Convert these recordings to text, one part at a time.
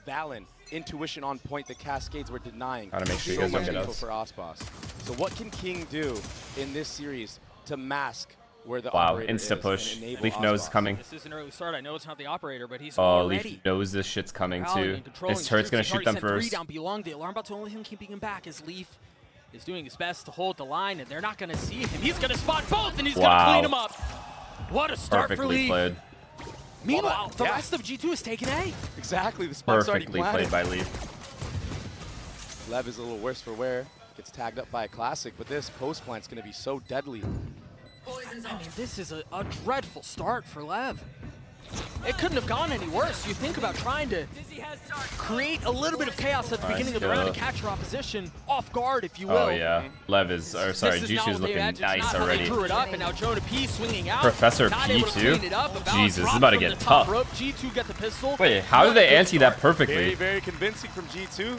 Valen, intuition on point, the cascades were denying. Gotta make sure you guys don't get us. For Ospas. So what can King do in this series to mask where the wow, operator insta is push. and Leaf knows it's coming. This is an early start. I know it's not the operator, but he's Oh, already. Leaf knows this shit's coming too. His turret's gonna shoot them first. Down beyond the alarm bot's only him keeping him back as Leaf is doing his best to hold the line, and they're not gonna see him. He's gonna spot both, and he's gonna clean him up. What a start for Leaf. Played. Meanwhile, the rest of G2 is taking A. Exactly, the spot's already Perfectly planted. played by Leaf. Lev is a little worse for wear. Gets tagged up by a classic, but this post plant's gonna be so deadly. I mean, this is a dreadful start for Lev. It couldn't have gone any worse. You think about trying to create a little bit of chaos at the beginning of the round and catch your opposition off guard, if you will. Oh yeah, Lev is, or sorry, G2's looking nice already. Drew it up, and now Jonah P swinging out. Professor P too. Jesus, this is about to get tough. G2 get the pistol. Wait, how did they anti that perfectly? Very, very convincing from G2.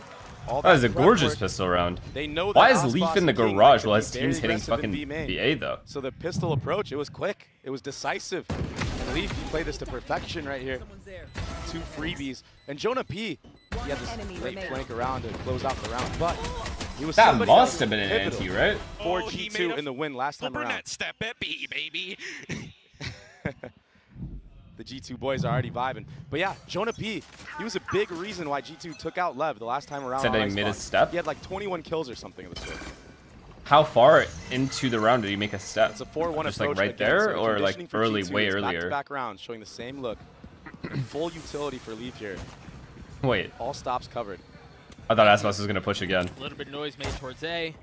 That is a gorgeous pistol round. They know why is Leaf in the garage while his team's hitting fucking BA though? So the pistol approach, it was quick, it was decisive. And Leaf played this to perfection right here. 2 freebies. And Jonah P, he had this great flank around to close out the round, but he was that must have been an anti, right? For G2 in the win last time around. Step at B, baby. The G2 boys are already vibing. But yeah, Jonah P, he was a big reason why G2 took out Lev the last time around. Said they made a step? He had like 21 kills or something of the sort. How far into the round did he make a step? It's a 4-1 just approach. like right again, there, so or like early, G2 way is earlier? Back-to-back rounds, showing the same look. Full utility for Leaf here. Wait. All stops covered. I thought Aspas was gonna push again. A little bit of noise made towards A.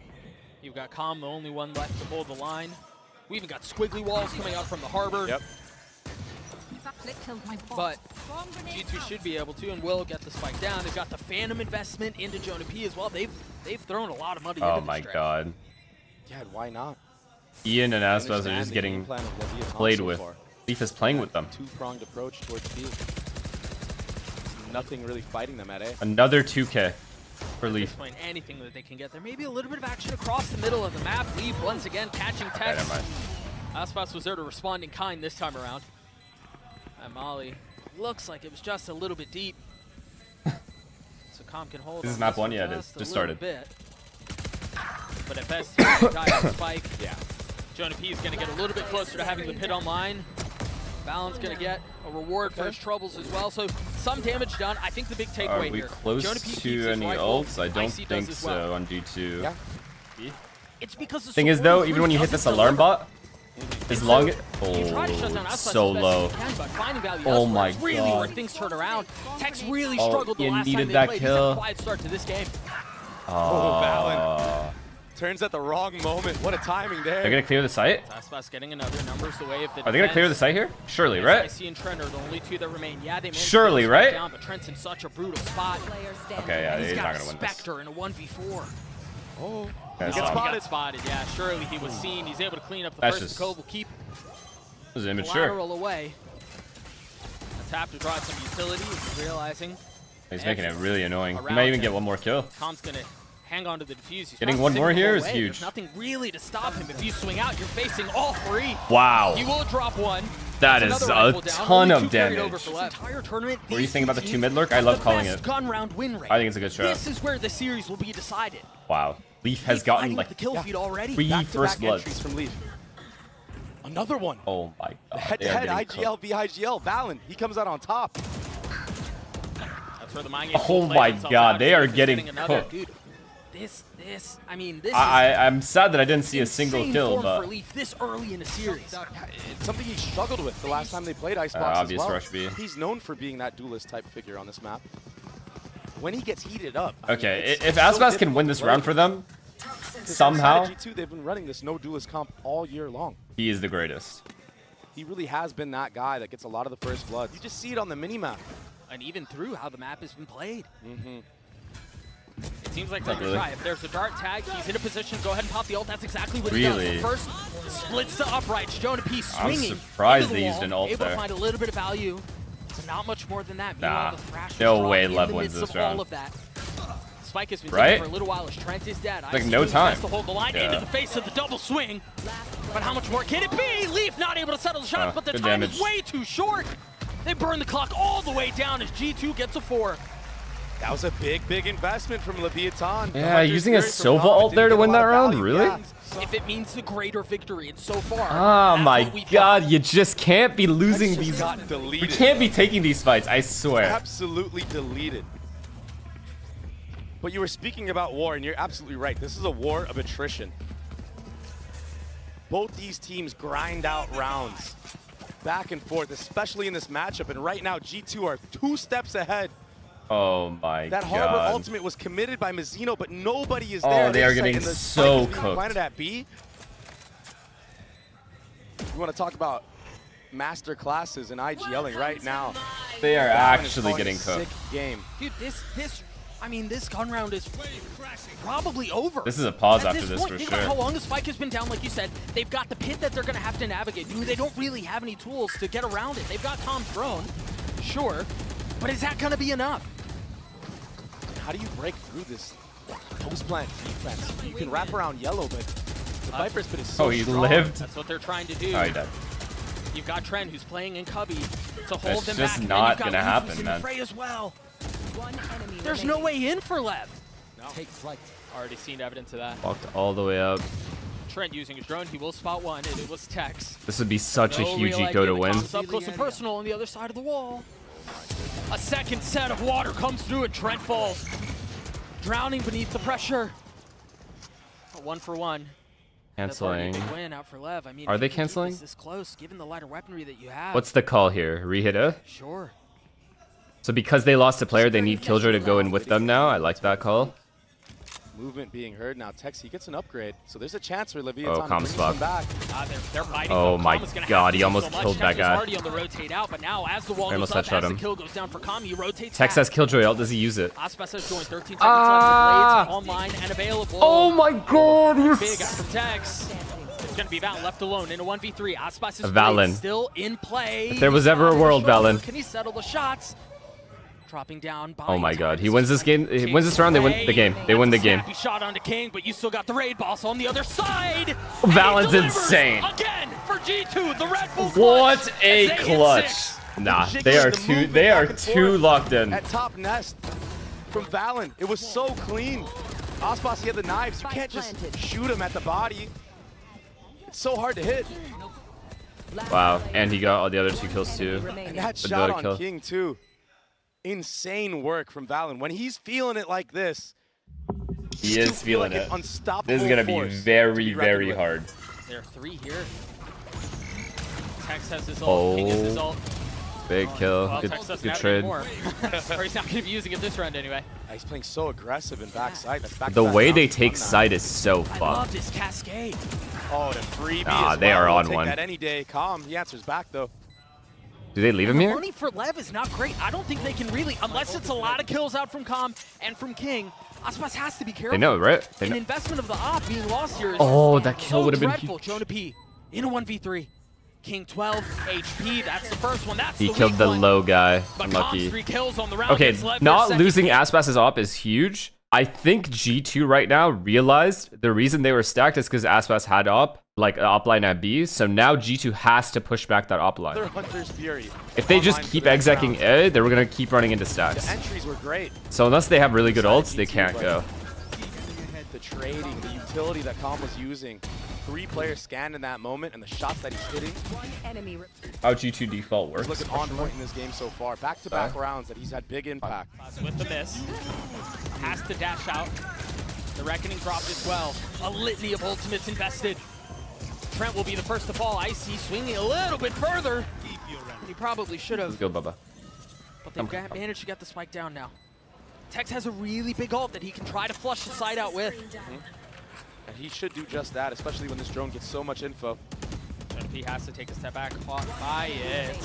You've got Calm, the only one left to hold the line. We even got squiggly walls coming out from the harbor. Yep. But G2 should be able to and will get the spike down. They've got the Phantom investment into Jonah P as well. They've thrown a lot of money into Oh my god. Yeah, why not? Ian and Aspas are just getting played with. Leaf is playing with them. Two-pronged approach towards B. Nothing really fighting them at A. Another 2K for Leaf. Anything that they can get there. Maybe a little bit of action across the middle of the map. Leaf once again catching text. Aspas was there to respond in kind this time around. And Molly looks like it was just a little bit deep. So Calm can hold. This is map 1, yeah, it is. Just started. Bit. But at best, he can die on spike. Yeah. Jonah P is going to get a little bit closer to having the pit online. Valen's going to get a reward for his troubles as well. So some damage done. I think the big takeaway here. Are we close to any ults? I don't think so on G2. Yeah. It's because the thing is though, even when you hit this alarm bot, as long as so low. Oh my god. Really where things turn around. Tex really struggled the last time they that played. kill. He's had a quiet start to this game. Oh, Valen. Turns at the wrong moment. What a timing there. They're gonna clear the site? Aspas getting another numbers away of the Are they gonna clear the site here? Surely, right? IC and Trent are the only 2 that remain. Yeah, they surely, right? Down, but Trent's in such a brutal spot. Okay, yeah, he's not gonna win this. Spectre in a 1v4. Oh, he got spotted. Yeah, surely he was seen. He's able to clean up the first. Cove will keep this is immature. Collateral away. A tap to draw some utility. He's realizing. He's making it really annoying. He might even get one more kill. Calm's gonna hang on to the defuse. He's getting one more here is huge. There's nothing really to stop him. If you swing out, you're facing all 3. Wow. He will drop one. That is a ton of damage. What do you think about the 2 mid lurk? I love calling it. Gun round win rate. I think it's a good strat. This is where the series will be decided. Wow. Leaf has gotten like the kill feed already. 3 first bloods from Leaf. Another one. Oh my god. Head-to-head IGL v IGL. Valen, he comes out on top. That's where the mind oh my god, they are getting cooked. Dude, I mean, this I'm sad that I didn't see a single kill, but for Leaf this early in the series. It's something he struggled with the last time they played Icebox obvious as well. rush B. He's known for being that duelist type figure on this map. When he gets heated up. Okay, if Aspas can win this round for them, somehow, G2, they've been running this no duelist comp all year long. He is the greatest. He really has been that guy that gets a lot of the first bloods. You just see it on the mini-map. And even through how the map has been played. It seems like they're going to try. If there's a dart tag, he's in a position. Go ahead and pop the ult. That's exactly what he does. First, splits the uprights. Jonah P swinging. I'm surprised they used an ult able there. to find a little bit of value. So not much more than that. Nah, no way Lev wins this round. All of that. Spike has been taken for a little while as Trent is dead. Like no time. To hold the line into the face of the double swing. But how much more can it be? Leaf not able to settle the shot, but the time is way too short. They burn the clock all the way down as G2 gets a 4. That was a big investment from Leviatan. Yeah, using a Sova ult there to win that round? Really? Yeah. If it means the greater victory, and so far. Oh my god, you just can't be losing these. Got deleted. You can't be taking these fights, I swear. Absolutely deleted. But you were speaking about war, and you're absolutely right. This is a war of attrition. Both these teams grind out rounds back and forth, especially in this matchup. And right now, G2 are 2 steps ahead. Oh my god. That Harbor ultimate was committed by Mizzino, but nobody is there. Oh, they are getting so cooked. Planted at B. You want to talk about master classes in IGLing right now. They are actually getting cooked. Sick game. Dude, I mean, this gun round is probably over. This is a pause At after this point, for think sure. about how long the spike has been down, like you said. They've got the pit that they're going to have to navigate. Dude, they don't really have any tools to get around it. They've got Tom's drone, sure, but is that going to be enough? How do you break through this post plant defense? You can wrap around yellow, but the Viper's pit is so he strong. lived? That's what they're trying to do. Oh, he died. You've got Trent, who's playing in Cubby to hold That's them just back. not and gonna then you've got happen, Rufus in man. the fray as well. One enemy There's remaining. no way in for Lev. No. Take flight. Already seen evidence of that. Walked all the way up. Trent using his drone, he will spot one, and it was Tex. This would be such a No huge real eco idea. to The win. comms up close and personal on the other side of the wall. A second set of water comes through and Trent falls. Drowning beneath the pressure. A 1-for-1. Canceling. That's a big win out for Lev. I mean, Are if they you keep canceling? This close, given the lighter weaponry that you have. What's the call here? Re-hit A? Sure. So because they lost a player, they need Killjoy to go in with them now? I like that call. Movement being heard now. Tex, he gets an upgrade, so there's a chance for Leviatan to Comm bring spot. him back. They're fighting. Oh though. my Comm is gonna god, have to he do almost so much. killed that Tex is guy. already on the rotate out, but now as the wall I almost goes up, headshot as him. the kill goes down for Comm, he rotates Tex back. has Killjoy ult, does he use it? Aspas has joined 13 seconds Ah! left. The blades online and available. Oh my god, Big out from Tex. It's going to be Valen left alone in a 1v3. Aspas is Valen. still in play. If there was ever a world, Shoulder. Valen. Can he settle the shots? Dropping down. Oh my buying god, time. he wins this game. He wins this round, they win the game. They win the game. Snappy shot onto King, but you still got the raid boss on the other side. Valen's And he delivers insane. Again for G2, the Red Bull clutch. What a as they hit clutch. 6. Nah, Jiggling they are the too movement they are back and too forth locked in. At top nest from Valen. It was so clean. Aspas, he had the knives. You can't just shoot him at the body. It's so hard to hit. Wow, and he got all the other 2 kills too. And that The shot Dota on kill. King too. Insane work from Valen. When he's feeling it like this, He you is feel feeling like it. an unstoppable This is gonna be force to very, be reckoned very with. hard. There are 3 here. Tex has his ult. King has his ult. Big kill. Well, Good, Tex doesn't good have it trade. anymore. Or he's not going to be using it this round anyway. He's playing so aggressive in backside. That's back The way they take side is so I love fucked. this cascade. Oh, the freebie Nah, as they well. are We'll on take one. that any day. Calm. He answers back though. Do they leave him The here? money for Lev is not great. I don't think they can really, unless it's a lot of kills out from Comm and from King. Aspas has to be careful. They know, right? They An know. investment of the op being lost here is Oh, that kill so would have been dreadful. huge. Jonah P in a 1v3. King 12 HP. That's the first one. That's He the killed weak the one. low guy. But Unlucky. Comm's 3 kills on the round. Okay, against Lev for not second losing game. Aspas's op is huge. I think G2 right now realized the reason they were stacked is because Aspas had op, like op line at B. So now G2 has to push back that op line. Their Hunter's Fury. If they just Online for keep the next execing round. A, they were gonna keep running into The stacks. entries were great. So unless they have really good Inside ults, they G2, can't but go. The trading, the utility that Calm was using. 3 players scanned in that moment, and the shots that he's hitting. One enemy. How G2 default He's works. looking on point in this game so far. Back-to-back rounds that he's had big impact. With the miss. Has to dash out. The Reckoning dropped as well. A litany of ultimates invested. Trent will be the first to fall. Icy swinging a little bit further. He probably should Let's have, go, Bubba. but they've managed to get the spike down now. Tex has a really big ult that he can try to flush the side out with. And he should do just that, especially when this drone gets so much info. Jonah P has to take a step back, caught by it.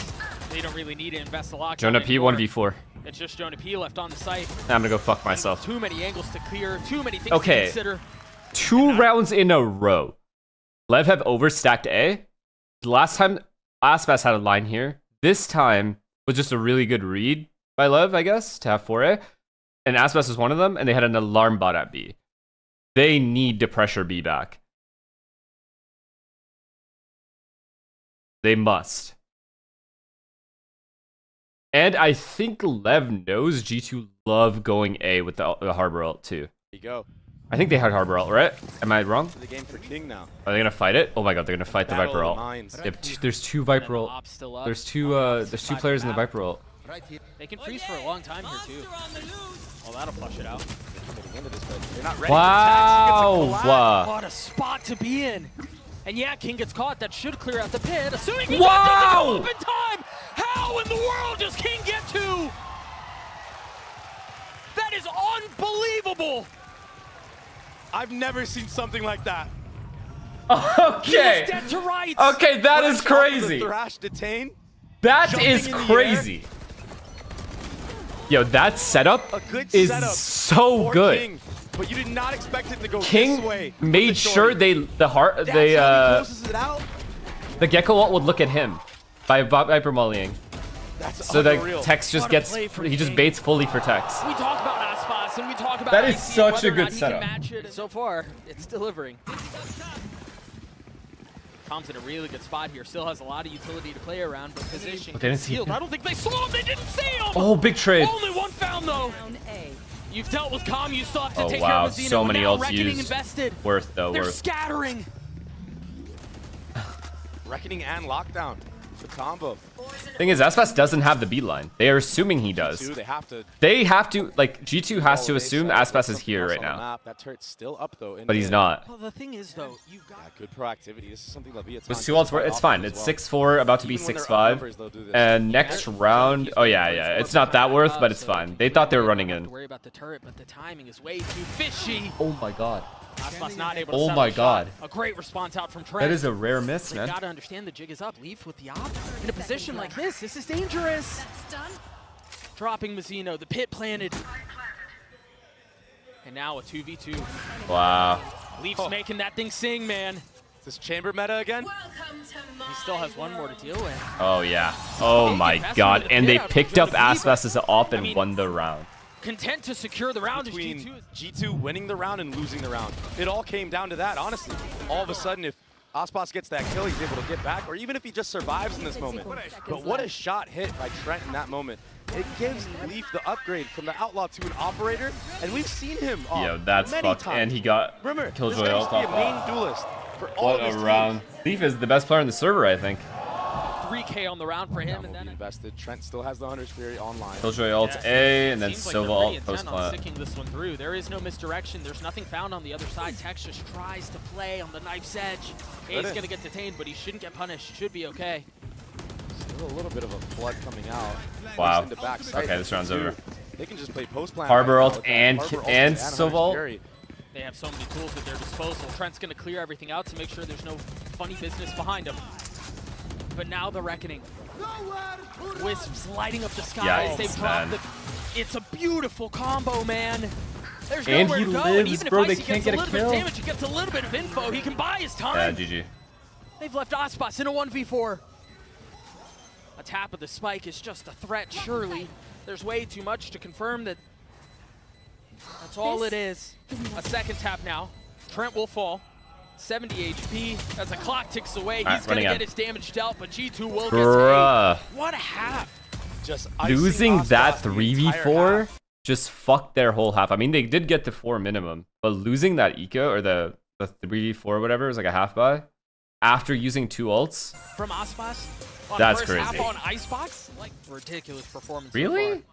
They don't really need to invest a lot. Jonah P 1v4. It's just Jonah P left on the site. I'm gonna go fuck myself. Too many angles to clear, too many things Okay. to consider. 2 rounds in a row. Lev have overstacked A. The last time Aspas had a line here, this time was just a really good read by Lev, I guess, to have 4A. And Aspas was one of them, and they had an alarm bot at B. They need to pressure B back. They must. And I think Lev knows G2 love going A with the Harbor ult too. There you go. I think they had Harbor ult, right? Am I wrong? The game for King now. Are they gonna fight it? Oh my god, they're gonna fight the Viper ult. There's two Viper ult. There's two players in the Viper ult. They can freeze for a long time here too. Oh, that'll flush it out. They're not ready. Wow! What a spot to be in. And yeah, King gets caught. That should clear out the pit. Assuming he Wow! doesn't go up in time. How in the world does King get to? That is unbelievable. I've never seen something like that. Okay. He is dead to rights. Okay, that is crazy. Thrash detain. That is crazy. Yo, that setup is so good. King, but you did not expect it to go King this way. made sure the Gecko ult would look at him by Viper mollying. So that Tex just gets, he just baits fully for Tex. We talk about Aspas and we talk about that is IC, such a whether or good not he setup. can match it. So far, it's delivering. Tom's in a really good spot here. Still has a lot of utility to play around, but position concealed. I don't think they saw him. They didn't see him. Oh, big trade. Only one found though. You've dealt with Calm. You still have to take care of Mazino. So many ults Reckoning used. invested. Worth though. They're worth. scattering. Reckoning and lockdown. The combo. Thing is, Aspas doesn't have the beat line. They are assuming he does. They have to. They have to, like, G2 has to assume Aspas is here right now. That turret's still up though. But he's not. Well, the thing is though, you've got good proactivity. This is something Leviatan. With 2 ults, it's fine. It's 6-4, about to be 6-5. And next round, oh yeah, it's not that worth, but it's fine. They thought they were running in. worry about the turret, but the timing is way too fishy. Oh my god. Aspas not able to Oh settle my the god. shot. A great response out from Trent. That is a rare miss, They man. gotta understand the jig is up. Leaf with the op. In a position like this is dangerous. Dropping Mazino, the pit planted. And now a 2v2. Wow. Leaf's making that thing sing, man. Is this chamber meta again? He still has one more to deal with. Oh yeah. Oh my god. And they picked up Aspas' op and won the round. Content to secure the round Between is G2. G2 winning the round and losing the round. It all came down to that, honestly. All of a sudden, if Aspas gets that kill, he's able to get back, or even if he just survives in this moment. But what a shot hit by Trent in that moment. It gives Leaf the upgrade from the Outlaw to an Operator, and we've seen him Yo, that's many fucked. times. And he got Remember, Killjoy this guy used ult to be a off main that. duelist for all What of his a teams. round. Leaf is the best player in the server, I think. 3K on the round for him, Will and be then invested. Trent still has the Hunter's Fury online. Killjoy ult A, and then seems like Silva they're ult pretty intent post on plant. sticking this one through. There is no misdirection. There's nothing found on the other side. Tex just tries to play on the knife's edge. He's gonna get detained, but he shouldn't get punished. Should be okay. Still a little bit of a flood coming out. Wow. Into back Okay, this round's over. They can just play post plan. Harbor ult with that. and Harbor ult Silva Hunter's ult. Fury. They have so many tools at their disposal. Trent's gonna clear everything out to make sure there's no funny business behind him. But now the reckoning. Wisps lighting up the sky as they Yikes, drop man. It's a beautiful combo, man. There's And nowhere he to go. lives, And even bro. if They Icy can't gets get a a little bit kill. of damage, he gets a little bit of info. He can buy his Yeah, time. GG. They've left Aspas in a 1v4. A tap of the spike is just a threat, surely. There's way too much to confirm that that's all it is. A second tap now. Trent will fall. 70 HP as the clock ticks away. Right, He's going to running get his damage dealt, but G2 will Bruh. get What a half. Just icing Losing Aspas that the entire 3v4 half. just fucked their whole half. I mean, they did get to 4 minimum, but losing that eco or the 3v4 or whatever was like a half buy after using 2 ults. From Aspas on That's first half crazy. on Icebox? Like, ridiculous performance Really? so far.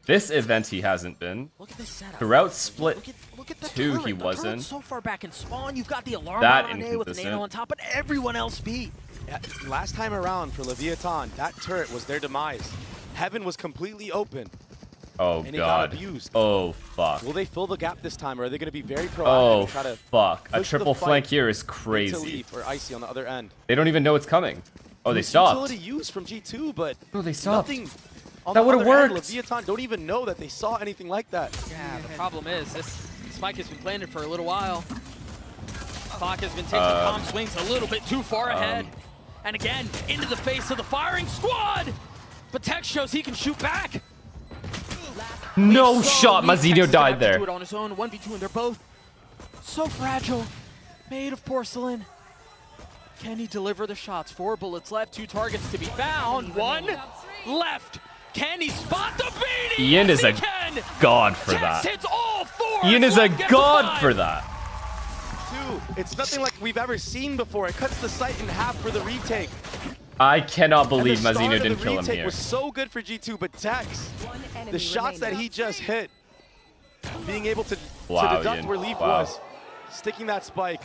This event he hasn't been. Look at this setup. Throughout split Look at the 2 turret. he The wasn't. turret's so far back in spawn. You've got the alarm That on A with an inconsistent. nano on top, but everyone else beat. Yeah, last time around for Leviatan, that turret was their demise. Heaven was completely open. Oh And it got god. abused. Oh fuck. Will they fill the gap this time, or are they going to be very proactive Oh and try to fuck. A push the triple fight flank here is into crazy. Leaf or Icy on the other end? They don't even know it's coming. Oh, they It's stopped. Utility use from G2, but No, they stopped. nothing. On That the would've other end, worked. Leviatan don't even know that they saw anything like that. Yeah, the problem is this spike has been planted for a little while. Clock has been taking calm swings a little bit too far ahead. And again, into the face of the firing squad! But Tex shows he can shoot back. No So shot. Tex is Mazino gonna have died to there. do it on his own, 1v2, and they're both so fragile, made of porcelain. Can he deliver the shots? 4 bullets left, 2 targets to be found. 1 left. Can he spot the beating? Ian Yes, is he a can. god for Tex that. hits all four. Ian is a god for that. It's nothing like we've ever seen before. It cuts the sight in half for the retake. I cannot believe And the start Mazzino of didn't the kill him retake here. was so good for G2, but Tex, the shots that he just hit, being able to deduct Ian. where Leaf was, sticking that spike.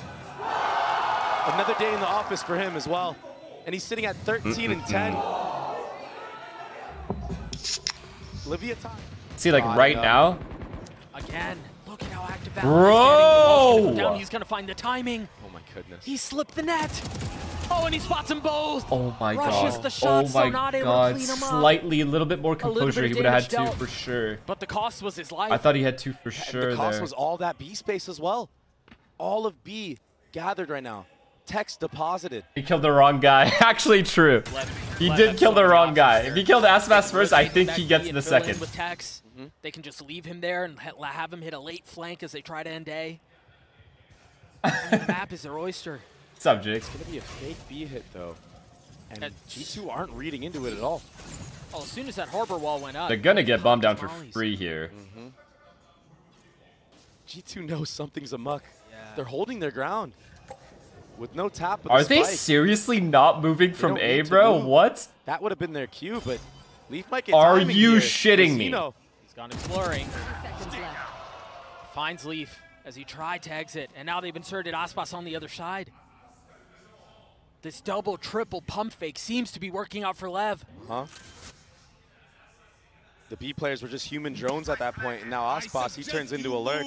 Another day in the office for him as well. And he's sitting at 13 and 10. Leviatan. See, like right now, Again, look at how active Bro! Valorant is getting. Down. He's gonna find the timing. Oh my goodness. He slipped the net. Oh, and he spots them both. oh my Rushes god, the shot, oh so my not able god, to clean him up. slightly, a little bit more composure, bit he of would have had damage two dealt. for sure. But the cost was his life. I thought he had two for sure The cost there. was all that B space as well. All of B gathered right now. Tex deposited. He killed the wrong guy. Actually true. He did kill the wrong guy. If he killed Aspas first, I think he gets the second. With Tex, they can just leave him there and have him hit a late flank as they try to end A. I mean, the map is their oyster. Subject. It's going to be a fake B hit, though. And G2 aren't reading into it at all. Oh, as soon as that harbor wall went up. They're gonna get bombed down for free here. G2 knows something's amuck. They're holding their ground. With no tap with Are the they spike. seriously not moving from don't A, need to bro? move. What? That would have been their cue, but Leaf might get Are timing you here. shitting me? Mazzino, He's gone exploring. Seconds left. Finds Leaf as he tried to exit, and now they've inserted Aspas on the other side. This double, triple pump fake seems to be working out for Lev. The B players were just human drones at that point, and now Aspas, he turns into a lurk.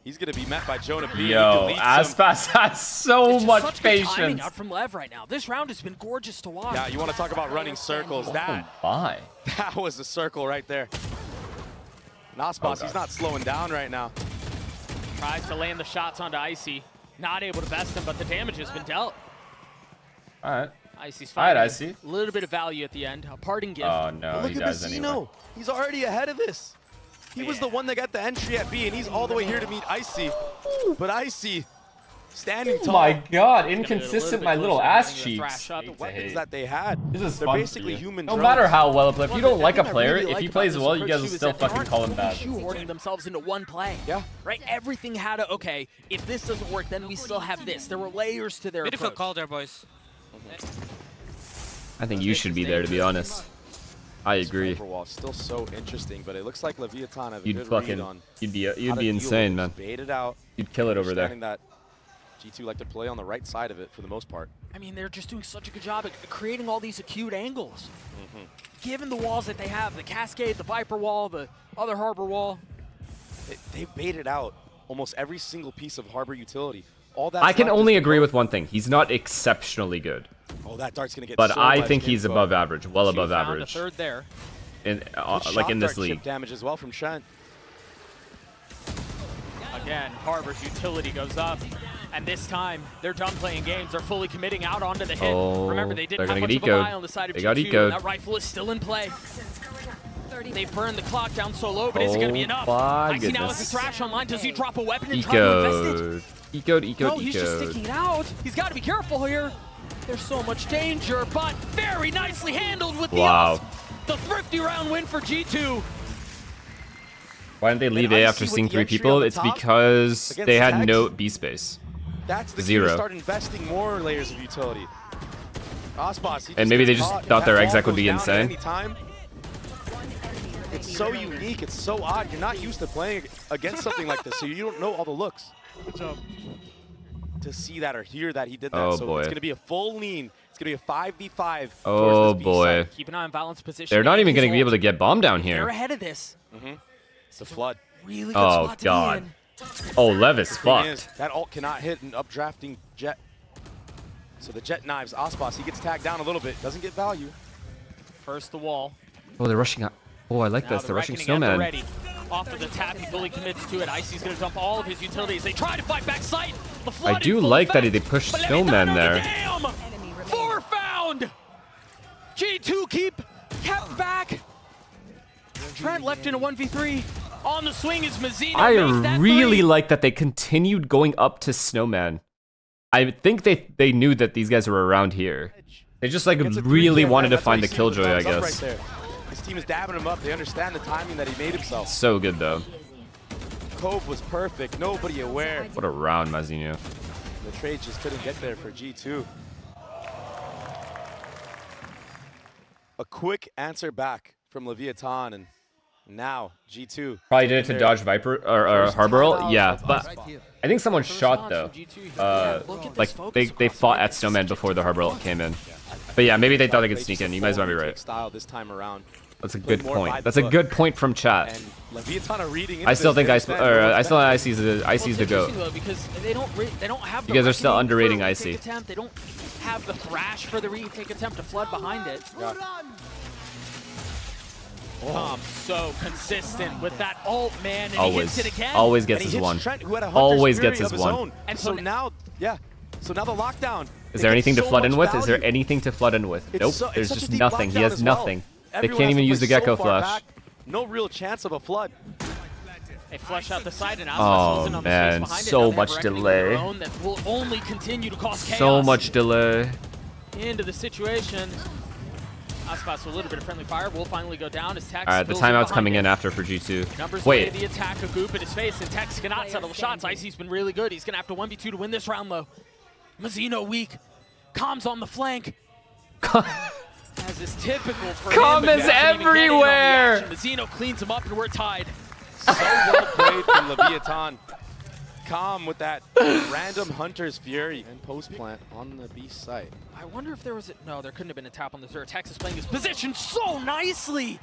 He's going to be met by Jonah B. Yo, He deletes him. Aspas has so It's just much such good timing patience. out from Lev right now. This round has been gorgeous to watch. Yeah, you want to talk about running circles. Oh That my. was a circle right there. And Aspas, he's not slowing down right now. Tries to land the shots onto Icy. Not able to best him, but the damage has been dealt. All right. Icy's All right, finding Icy. a little bit of value at the end. A parting gift. Oh no, But look he at dies Mazzino. anyway. He's already ahead of this. He was the one that got the entry at B, and he's all the way here to meet Icy. But Icy, standing Oh tall. my god, Gonna get a inconsistent bit my little closer, ass having the thrash cheeks. shot. The Hate to weapons hate. that they had. This is They're fun for basically you. human No drones. matter how well played, if you don't like a The thing I player, really if like he about plays this well, you approach guys too will is still that they fucking aren't call him bad. shoehorning themselves into one play. Yeah. Right? Everything had to, okay, if this doesn't work, then we still have this. There were layers to their Beautiful approach. call there, boys. I think you should be there, to be honest. I agree. Wall still so interesting, but it looks like Leviatan have a You'd good read fucking, on you'd how be to deal insane, with it. man. Just bait it out. You'd kill it over there. Understanding that G2 like to play on the right side of it for the most part. I mean, they're just doing such a good job at creating all these acute angles. Given the walls that they have, the Cascade, the Viper wall, the other Harbor wall. They baited out almost every single piece of Harbor utility. All that I can left is only the agree boat. with one thing. He's not exceptionally good, Oh, that dart's gonna get. but so I much think he's info. above average, well Two above found average, A third there. in Good like in shot this dart league. chip damage as well from Shen. Again, Harbor's utility goes up. And this time, they're done playing games. They're fully committing out onto the hit. Oh, Remember, they didn't they're have gonna much get of a ecoed. buy on the side of They got G2. ecoed. And that rifle is still in play. They've burned the clock down so low, but is it going to be enough? my Icy now has goodness. a thrash online. Does he drop a weapon and try to invest it? Ecoed. No, he's just sticking it out. He's got to be careful here. There's so much danger, but very nicely handled with the Wow. ult. The thrifty round win for G2. Why didn't they leave A Icy after with seeing the 3 entry people? on the It's top because against they had Tex. no B space. That's the key Zero. to start investing more layers of utility. Aspas, he And maybe they gets just caught. thought their That exec ball would be goes down at insane. any time. It's so unique. It's so odd. You're not used to playing against something like this, so you don't know all the looks. Good job. To see that or hear that he did that. Oh, so boy. it's going to be a full lean. It's going to be a 5v5. Oh towards this B boy. side. Keep an eye on Valent's position. They're not even going going to be able to get bombed down They're here. ahead of this. It's a flood. Really good Oh, spot to God. be in. Oh, Lev is Thing is, fucked. that ult cannot hit an updrafting jet. So the jet knives Aspas. He gets tagged down a little bit. Doesn't get value. First the wall. Oh, they're rushing out. Oh, I like Now this. They're rushing reckoning at the Snowman. ready. Off of the tap, he fully commits to it. Icy's going to dump all of his utilities. They try to fight back sight. The flood I in do full like that effect. they pushed But Snowman Leviatan, there. Damn! Enemy remaining. 4 found! G2 kept back. Trent left in a 1v3. On the swing is Mazzino. I makes that really three. like that they continued going up to Snowman. I think they knew that these guys were around here. They just like Gets a really 3K, wanted to that's what find you the see with killjoy, I thumbs up guess. Right there. His team is dabbing him up. They understand the timing that he made himself. So good though. Cove was perfect. Nobody aware. What a round, Mazinho. The trade just couldn't get there for G2. A quick answer back from Leviatan, and now G2. Probably did it to dodge Viper or Harbor. Yeah, but I think someone shot though. Like they fought at Snowman before the Harbor came in. But yeah, maybe they thought they could sneak in. You might as well be right. Style this time around. That's a good point. That's a good point from chat. And Leviatan are reading I still think I still IC's the GOAT. Though, because they don't have the You guys are still reckoning underrating for a IC. retake attempt. They don't have the thrash for the retake attempt to flood behind it. Yeah. So consistent with that ult, man, and Always, he hits it again. always gets And he his hits one. Trent, who had a Always Hunter's gets Fury his of one. own. And so now, so now the lockdown. Is there anything to flood in with? Is there value. anything to flood in with? It's Nope. so- There's it's such just a deep nothing. He lockdown has as well. nothing. They Everyone can't has even to use play the Gecko so far flash. back. No real chance of a flood. They flush out the side, and Aspas Oh wasn't on the man, space behind it. so Now they have much reckoning of their delay. own that will only continue to cause chaos. So much delay. Into the situation. Aspas with a little bit of friendly fire will finally go down as Tex. All right, the timeout's coming in after for G2. Numbers Wait. the attack, a goop in his face, and Tex cannot settle the shots. Icy's been really good. He's gonna have to 1v2 to win this round though. Mazzino weak. Comms on the flank. As is typical for Comm him. is everywhere. Mazzino cleans him up and we're tied. So well played from Leviatan. Calm with that random Hunter's Fury and post plant on the B site. I wonder if there was no, there couldn't have been a tap on the third. Tex is playing his position so nicely.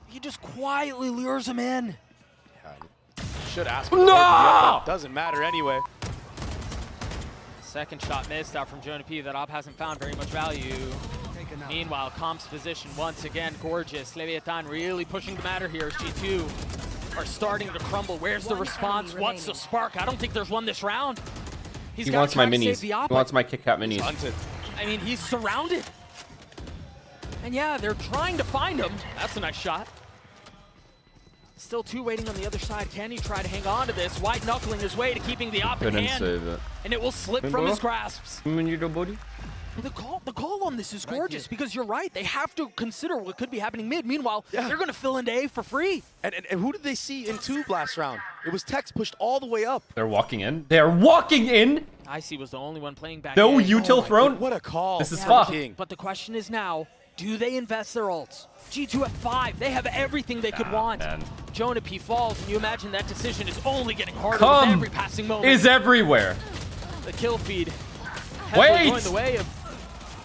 He just quietly lures him in. Should ask. No! Doesn't matter anyway. Second shot missed out from Jonah P. That op hasn't found very much value. Meanwhile, Comp's position once again gorgeous. Leviatan really pushing the matter here as G2 are starting to crumble. Where's the response? What's the spark? I don't think there's one this round. He wants my minis. He wants my Kit Kat minis. Hunted. I mean, he's surrounded. And yeah, they're trying to find him. That's a nice shot. Still two waiting on the other side. Can he try to hang on to this? White knuckling his way to keeping the op in Couldn't hand. save it. And it will slip from his grasps. The call on this is gorgeous because you're right. They have to consider what could be happening mid. Meanwhile, they're going to fill into A for free. And who did they see in 2 last round? It was Tex pushed all the way up. They're walking in. They're walking in. Icy was the only one playing back. No in. util throne. What a call. This is from fucked. King. But the question is now, do they invest their ults? G2 at 5. They have everything they could want. Man. Jonah P falls, and you imagine that decision is only getting harder Come with every passing moment. is everywhere. The kill feed. Wait! Going the way of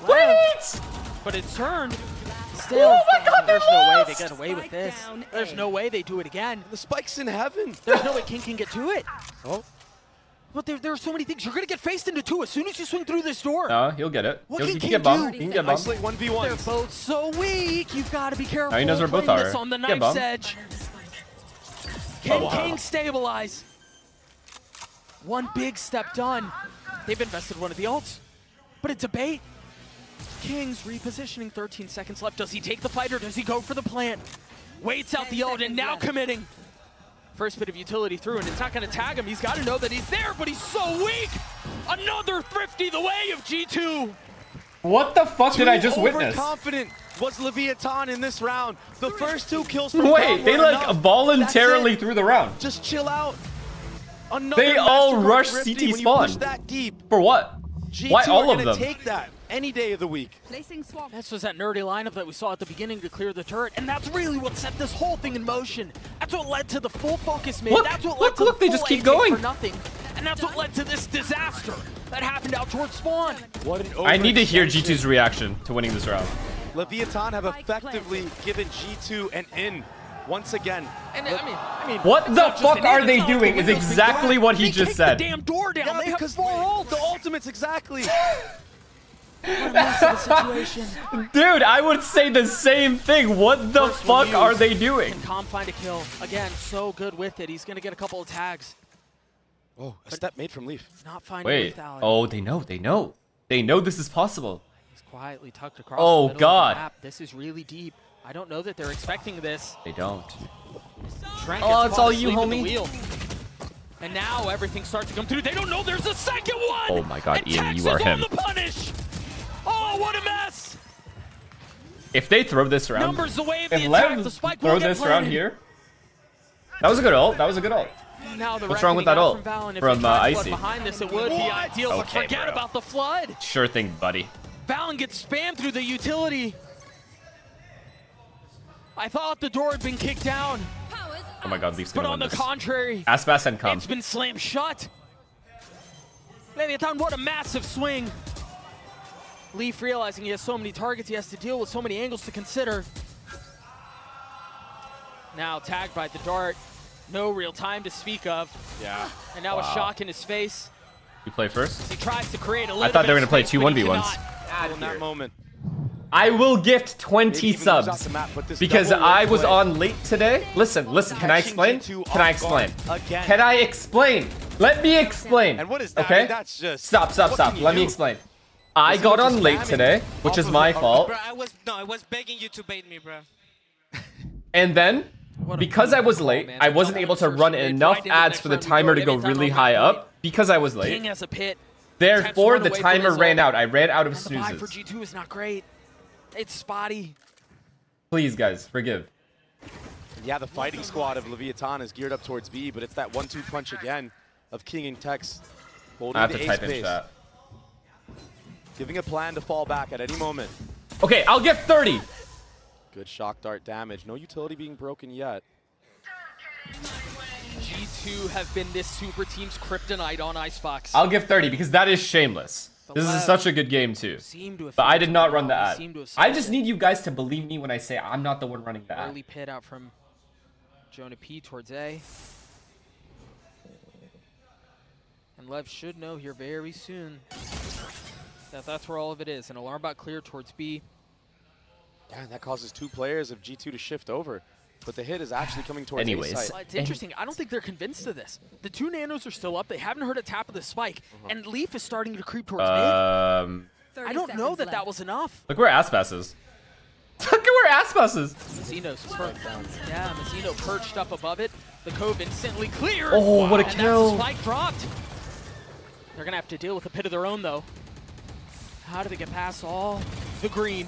Wait! but it's turned. Still, Oh my God, they there's no way they lost! get away with this. Down There's A. no way they do it again. The spike's in heaven. There's no way King can get to it. Oh, But there are so many things. You're going to get faced into 2 as soon as you swing through this door. No, he'll get it. What He can can King get bumped. do? He can get bumped. isolate They're 1v1. both so weak. You've got to be careful. Now he knows where both playing are. this on the Get knife's bumped. edge. Can wow. King stabilize? One big step done. They've invested one of the ults, but it's a bait. King's repositioning, 13 seconds left. Does he take the fight or does he go for the plant? Waits out the ult and now committing. First bit of utility through, and it's not going to tag him. He's got to know that he's there, but he's so weak. Another thrifty the way of G2. What the fuck did I just witness? Overconfident was Leviatan in this round. The first 2 kills from Wait, Calm they were like enough. voluntarily That's it. through the round. Just chill out. Another They all masterful rush thrifty CT when you spawn. push that deep. For what? G2 Why all are of gonna them? take that any day of the week. Placing swamp. This was that nerdy lineup that we saw at the beginning to clear the turret, and that's really what set this whole thing in motion. That's what led to the full focus mid. Look, That's what look, led to look, the they just full keep AK going. for nothing. And that's what led to this disaster that happened out towards spawn. What an I need to hear overextension. G2's reaction to winning this round. Leviatan have effectively given G2 an in once again. And I mean, What it's the not just fuck an are in, they it's not doing the is windows being exactly cracked. what he They just kicked said. the damn door down. Yeah, They have because 4 ults. the ultimates exactly. What a mess of a situation. Dude, I would say the same thing. What the First one fuck are used. they doing? Can Calm find a kill? Again, so good with it. He's going to get a couple of tags. Oh, a step made from Leaf. Not finding Wait. lethality. Oh, they know. They know. They know this is possible. He's quietly tucked across Oh, the middle God. of the map. This is really deep. I don't know that they're expecting this. They don't. Trent Oh, gets it's caught all asleep you, in the homie. wheel. And now everything starts to come through. They don't know there's a second one. Oh my God, and Ian, Tex you are is him. on the punish. Oh, what a mess. If they throw this around, Numbers the wave, if the attack, Lev the spike throw will get this around planted. here, that was a good ult. That was a good ult. Now the What's wrong with reckoning that out ult Valorant. If from they tried flood Icy? behind this, it would be ideal, but Okay, forget bro. about the flood. Sure thing, buddy. Valorant gets spammed through the utility. I thought the door had been kicked down, Oh my god, Leaf's but gonna on win the this. contrary, Aspas and come. it's been slammed shut. Leviatan, what a massive swing. Leaf realizing he has so many targets he has to deal with, so many angles to consider. Now tagged by the dart. No real time to speak of. Yeah. And now a shock in his face. You play first? As he tries to create a little I thought they were bit gonna play of two space, but he 1v1s. cannot. In that moment. I will gift 20 Maybe even moves out subs the map, but this because double I leg was play. on late today. Listen, can I explain? Catching G2 Can I off explain? guard again. Can I explain? Let me explain. And what is that? Okay? I mean, that's just... Stop. what can you Let me do? explain. I This got is on just late spamming today, which off is of my the- fault. Bro, I was begging you to bait me, bro. And then, What a because I was beautiful late, man. I wasn't Double able to insertion run made enough right into the ads next for the round. We timer to go go Leviatan really on high that point. up because I was King late. has a pit. Therefore, Attempts the to run away timer from his ran ult. out. I ran out of And the buy for snoozes. G2 is not great. It's spotty. Please, guys, forgive. Yeah, the fighting squad of Leviatan is geared up towards B, but it's that 1-2 punch again of King and Tex holding I have the to ace type in base, chat. giving a plan to fall back at any moment. Okay, I'll get 30. Good shock dart damage. No utility being broken yet. G2 have been this super team's kryptonite on Icebox. I'll give 30 because that is shameless. This is such a good game too. Seem to have But I figured did not it run the out. They ad. seem to have I solved just it. need you guys to believe me when I say I'm not the one running the ad. Early pit out from Jonah P towards A. And Lev should know here very soon that that's where all of it is. An alarm bot clear towards B. Yeah, and that causes two players of G2 to shift over. But the hit is actually coming towards Anyways. A site. Well, it's interesting. I don't think they're convinced of this. The two nanos are still up. They haven't heard a tap of the spike. And Leaf is starting to creep towards mid. I don't know that that was enough. Look where Aspas is. Look at where Aspas is. Mazzino's first. Yeah, Mazzino perched up above it. The cove instantly cleared. Oh, what a and kill. that's the spike dropped. They're going to have to deal with a pit of their own, though. How do they get past all the green?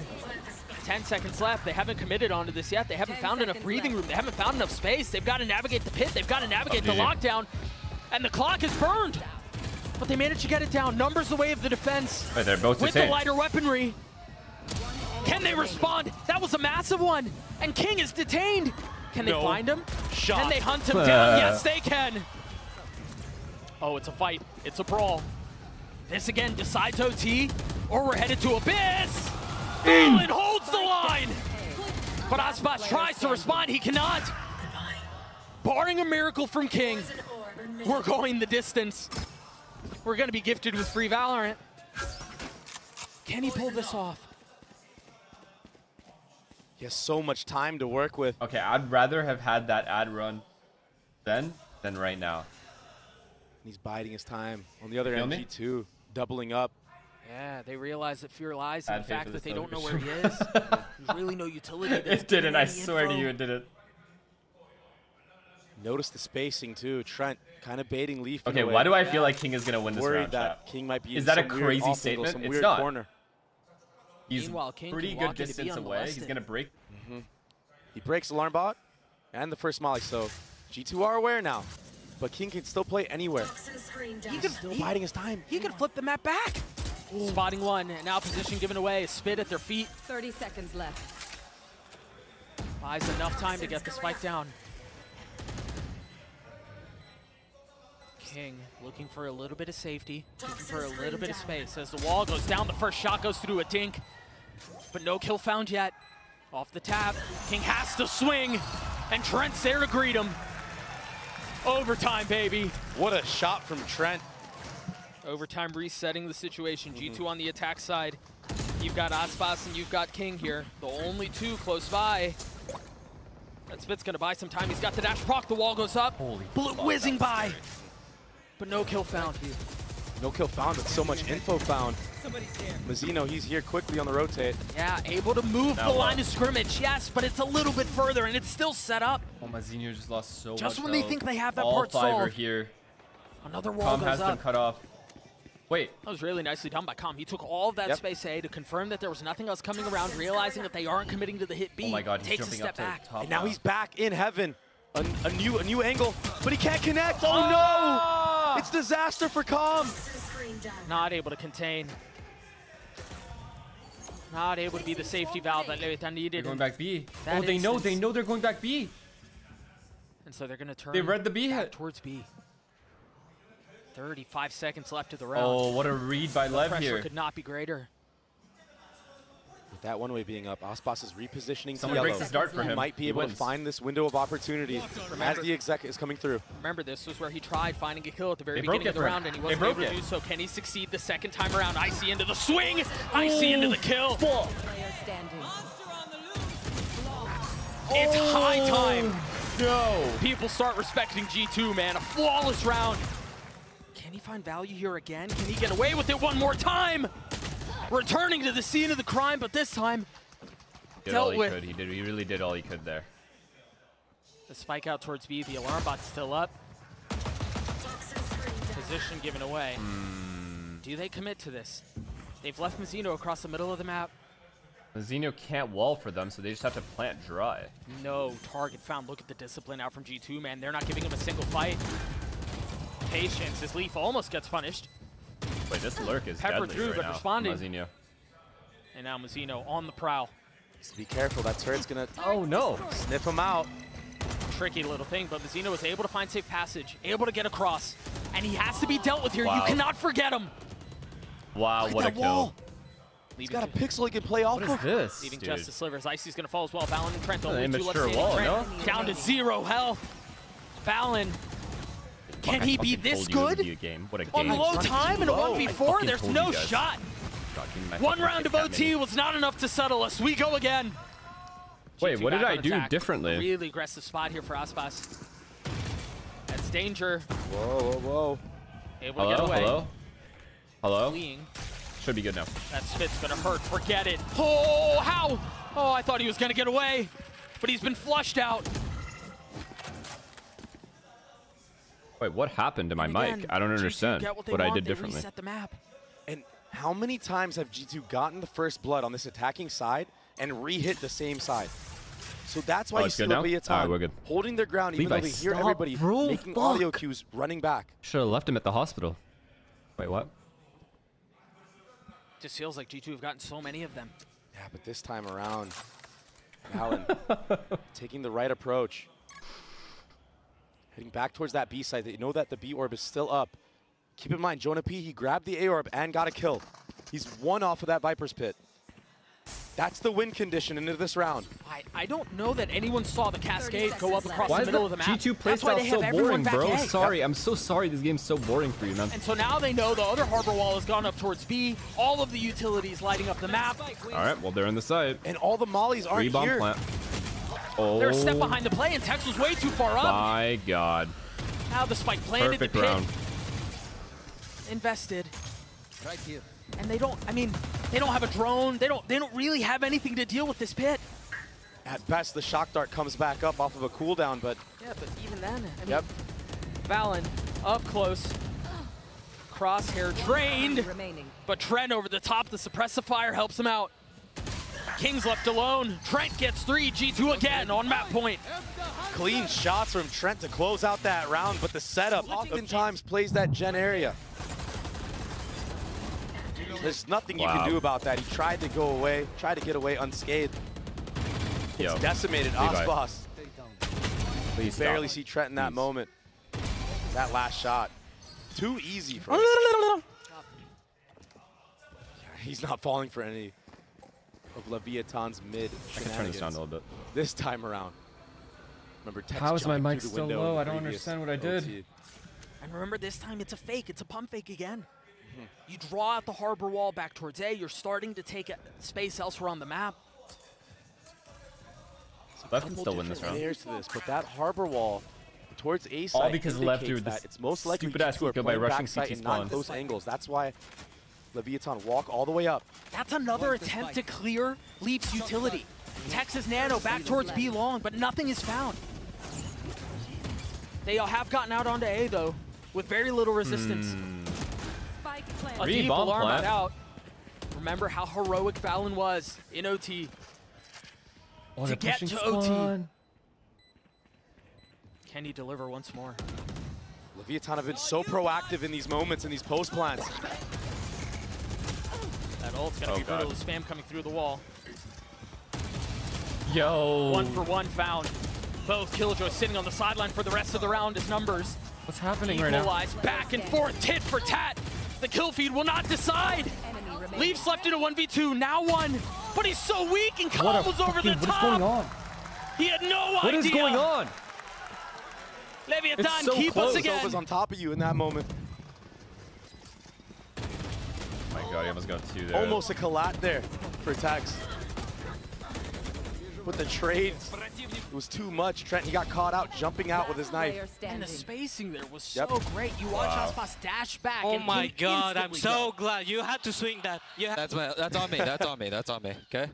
10 seconds left. They haven't committed onto this yet. They haven't found enough breathing room. They haven't found enough space. They've got to navigate the pit. They've got to navigate the lockdown. And the clock is burned. But they managed to get it down. Numbers the way of the defense. Wait, they're both With the detained. lighter weaponry. Can they respond? That was a massive one. And King is detained. Can they find him? Shot. Can they hunt him down? Yes, they can. Oh, it's a fight. It's a brawl. This again decides OT, or we're headed to Abyss. Fallen holds the line. But Aspas tries to respond. He cannot. Barring a miracle from King, we're going the distance. We're going to be gifted with free Valorant. Can he pull this off? He has so much time to work with. Okay, I'd rather have had that ad run then than right now. He's biding his time. On the other Feel end, me? G2 doubling up. Yeah, they realize that fear lies in Bad the faith fact for that this they don't know where television. he is. There's really no utility. It didn't, I swear to you it didn't. Notice the spacing too. Trent kind of baiting Leaf. in Okay, a way. why do I feel like King is going to win this Worried round, that chat? King might be Is in that a some weird crazy off angle, statement? some It's weird not. corner. He's Meanwhile, King pretty can good walk into B distance away. He's unmolested. going to break. He breaks alarm bot and the first molly. So G2 are aware now, but King can still play anywhere. He's still biding his time. He could flip the map back. Spotting one, and now position given away. A spit at their feet. 30 seconds left. Buys enough time to get the spike down. King looking for a little bit of safety, looking for a little bit of space. As the wall goes down, the first shot goes through a dink, but no kill found yet. Off the tap, King has to swing, and Trent's there to greet him. Overtime, baby. What a shot from Trent. Overtime resetting the situation. G2 on the attack side. You've got Aspas and you've got King here. The only two close by. That Spit's gonna buy some time. He's got the dash proc. The wall goes up. Holy Blue fuck, whizzing that was by. scary. But no kill found. No kill found, but so much info found. Mazzino, he's here quickly on the rotate. Yeah, able to move Now the line of scrimmage. Yes, but it's a little bit further and it's still set up. Oh, my Zenio just lost so much Just when they health. think they have that All part five are solved. here. Another wall Comm goes has been up. cut off. Wait. That was really nicely done by Com. He took all of that space A to confirm that there was nothing else coming around, realizing that they aren't committing to the hit B. Oh my God, he's takes a jumping step up to back. top And now now. he's back in heaven. A new angle, but he can't connect. Oh no! It's disaster for Com. Not able to contain. Not able to be the safety valve that Leviatan They're needed. going back B. That Oh, they know instance. they're going back B. And so they're going to turn They read the B back hit. towards B. 35 seconds left of the round. Oh, what a read by Lev Pressure here. could not be greater. With that one way being up, Aspas is repositioning Someone to breaks yellow. his dart for He him. might be He able to wins. find this window of opportunity as the exec is coming through. Remember, this was where he tried finding a kill at the very They broke beginning of it the for round, him. and he They wasn't able broke to it. do so. Can he succeed the second time around? Icy into the swing. Icy into the kill. Player standing. It's high time. No. People start respecting G2, man. A flawless round. Can he find value here again? Can he get away with it one more time? Returning to the scene of the crime, but this time Did all dealt he with. could. He really did all he could there. The spike out towards B. The alarm bot's still up. Position given away. Do they commit to this? They've left Mazzino across the middle of the map. Mazzino can't wall for them, so they just have to plant dry. No target found. Look at the discipline out from G2, man. They're not giving him a single fight. Patience as Leaf almost gets punished. Wait, this lurk is Pepper deadly through, right but now. responding. Mazzino. And now Mazzino on the prowl. So be careful, that turret's gonna Oh no. sniff him out. Tricky little thing, but Mazzino was able to find safe passage, able to get across. And he has to be dealt with here. Wow. You cannot forget him. Wow, what a that wall. kill. He's got a pixel he can play off What is of. this, Leaving dude? just the slivers. Icy's going to fall as well. Valen and Trent An only two left immature standing. wall, Trent no? down to 0 health. Valen, can he be this good? What a On game. low time in a low. 1v4, fucking there's told no you guys. shot. God, give me my One fucking round of pick that OT many. was not enough to settle us. We go again. Wait, G2 what did back I on do attack. differently? Really aggressive spot here for Aspas. That's danger. Whoa, whoa, whoa. Able to Hello, get away. hello? Hello? Fleeing. Should be good now. That spit's gonna hurt. Forget it. Oh, how? Oh, I thought he was gonna get away, but he's been flushed out. Wait, what happened to my And mic? again, I don't G2 understand get what they what I want. did They differently. reset the map. And how many times have G2 gotten the first blood on this attacking side and re-hit the same side? So that's why Oh, you it's see good now? Leviatan Alright, we're good. holding their ground even though Levi, they hear stop, everybody bro, making fuck. audio cues running back. Should have left him at the hospital. Wait, what? Just feels like G2 have gotten so many of them. Yeah, but this time around, Alan taking the right approach. Heading back towards that B side. They know that the B orb is still up. Keep in mind, Jonah P, he grabbed the A orb and got a kill. He's one off of that Viper's Pit. That's the win condition into this round. I don't know that anyone saw the cascade go up across Why the is middle the of the map. G2 That's why playstyle they so have everyone boring, back bro? A. Sorry, I'm so sorry this game's so boring for you, man. And so now they know the other harbor wall has gone up towards B. All of the utilities lighting up the map. Alright, well, they're in the side. And all the mollies aren't Rebound here. plant. Oh, They're a step behind the play, and Tex was way too far up. my God. Now the spike planted, Perfect the pit round. invested. Right here. And they don't, I mean, they don't have a drone. They don't really have anything to deal with this pit. At best, the shock dart comes back up off of a cooldown, but Yeah, but even then, I mean, yep. Valen up close. Crosshair drained, Remaining. but Trent over the top, the suppressive fire helps him out. King's left alone. Trent gets 3, G2 again on map point. Clean shots from Trent to close out that round, but the setup oftentimes plays that gen area. There's nothing you Wow. can do about that. He tried to go away, tried to get away unscathed. Yo, It's decimated Levi. Aspas. please Barely stop. see Trent in that Please. moment. That last shot. Too easy for him. He's not falling for any of Leviatan's mid I can turn this down a shenanigans little bit. this time around. Remember, Tex How is my jumping mic through the so window low? in the I don't previous understand what I did. OT. And remember, this time it's a fake. It's a pump fake again. You draw out the harbor wall back towards A. You're starting to take space elsewhere on the map. Lev can still win this round. Layers to this, but that harbor wall towards A side because Lev indicates threw that this it's most likely stupid-ass G2 are eco by playing rushing backside CT and not spawn. close angles. That's why Leviatan walk all the way up. That's another attempt to clear Leap's utility. Texas Nano back towards B long, but nothing is found. They have gotten out onto A, though, with very little resistance. Spike A deep alarm went out. Remember how heroic Valen was in OT. Oh, to get to OT. Can he deliver once more? Leviatan have been so proactive in these moments, in these post plants. That ult's gonna be brutal. Spam coming through the wall. Yo. 1 for 1 found. Both Killjoy sitting on the sideline for the rest of the round as numbers. What's happening right now? Equalize back and forth, tit for tat. The kill feed will not decide. Leafs left in a 1v2, now 1. But he's so weak and Calm was over the top. What is going on? He had no idea. What is going on? Leviatan, so keep close. us again. Was on top of you in that moment. Oh my god, he almost got 2 there. Almost a collat there for Tex. With the trades, it was too much. Trent, he got caught out, jumping out with his knife. And the spacing there was so great. You watch Aspas dash back. Oh and my god, I'm so dead. glad you had to swing that. That's on me. That's on me. That's on me. Okay.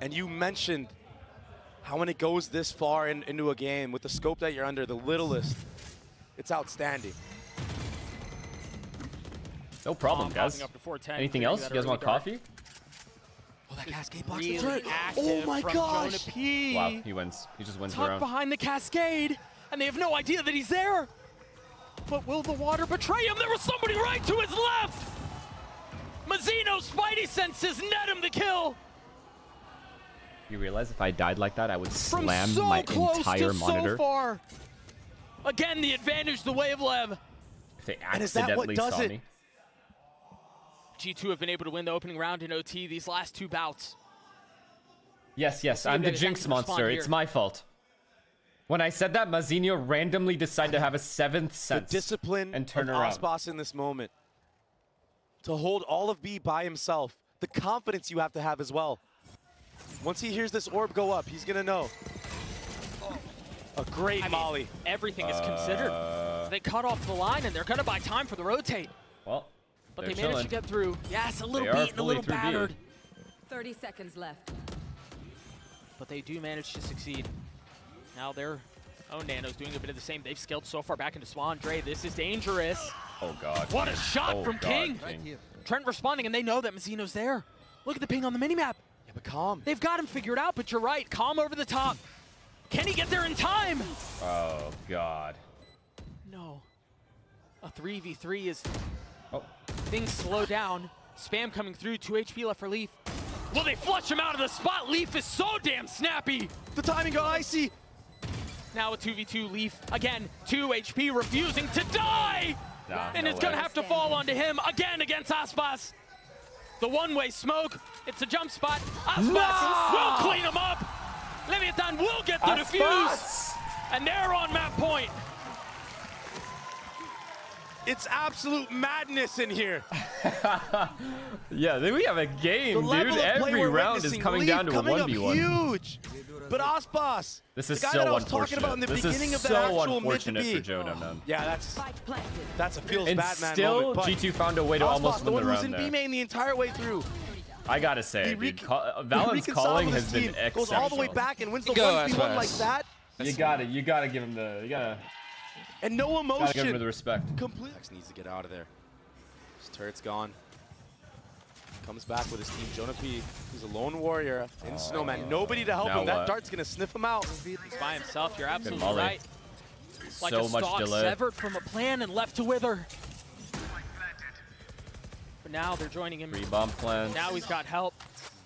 And you mentioned how when it goes this far into a game, with the scope that you're under, the littlest, it's outstanding. No problem, guys. Up to 410. Anything else? You guys want coffee? Oh, that cascade box. Really Oh my gosh. Jonah P. Wow, he wins. He just wins the Tucked round. behind the cascade, and they have no idea that he's there. But will the water betray him? There was somebody right to his left. Mazzino's spidey senses net him the kill. You realize if I died like that, I would From slam so my close entire to monitor. So far. Again, the advantage the way of Lev. If they And is that what accidentally does saw it? me. G2 have been able to win the opening round in OT these last 2 bouts. Yes, I'm the if they Jinx can monster. respond It's here. my fault. When I said that, Mazzino randomly decided to have a 7th The sense discipline and turn of around. Aspas in this moment. To hold all of B by himself. The confidence you have to have as well. Once he hears this orb go up, he's going to know. A great molly. Everything is considered. They cut off the line, and they're going to buy time for the rotate. Well, But they're they managed to chilling. get through. Yes, a little They are beaten, a fully little through B. battered. 30 seconds left. But they do manage to succeed. Now their own Nano's doing a bit of the same. They've scaled so far back into Swan. Dre, this is dangerous. Oh god. What a shot Oh, from God, King. King. Trent responding, and they know that Mazzino's there. Look at the ping on the minimap. Yeah, but calm. They've got him figured out, but you're right. Calm over the top. Can he get there in time? Oh god. No. A 3v3 is... Oh. Things slow down. Spam coming through. 2 HP left for Leaf. Will they flush him out of the spot? Leaf is so damn snappy. The timing got icy. Now a 2v2 Leaf. Again, 2 HP refusing to die. Nah, And no it's going to way. have to fall onto him again against Aspas. The one-way smoke. It's a jump spot. Aspas will clean him up. Leviatan will get the defuse. And they're on map point. It's absolute madness in here. Yeah, then we have a game, The dude. level of play Every we're round is witnessing, coming Leaf down to a coming up 1v1. huge. But Aspas, This the is guy so that I was talking unfortunate. about in the This beginning is of the so actual mid to unfortunate B. for Jonah, man. Yeah, Spike planted. that's a feels And bad man still, moment. But G2 found a way to Aspas, almost the win one the who's round in B there. main the entire way through. I gotta say, dude, Valen's reconciled calling with has his been team, exceptional. goes all the way back and wins the Go, 1v1 like Aspas. that. You gotta give him the, And no gotta give him emotion. the respect. Complete. Tex needs to get out of there. His turret's gone. Comes back with his team. Jonah P, who's a lone warrior in Snowman. Nobody to help Now him. That what? dart's gonna sniff him out. He's by himself. You're absolutely molly. right. Like So a much stalk delay. severed from a plan and left to wither. But now they're joining him. Free bomb plan. Now he's got help.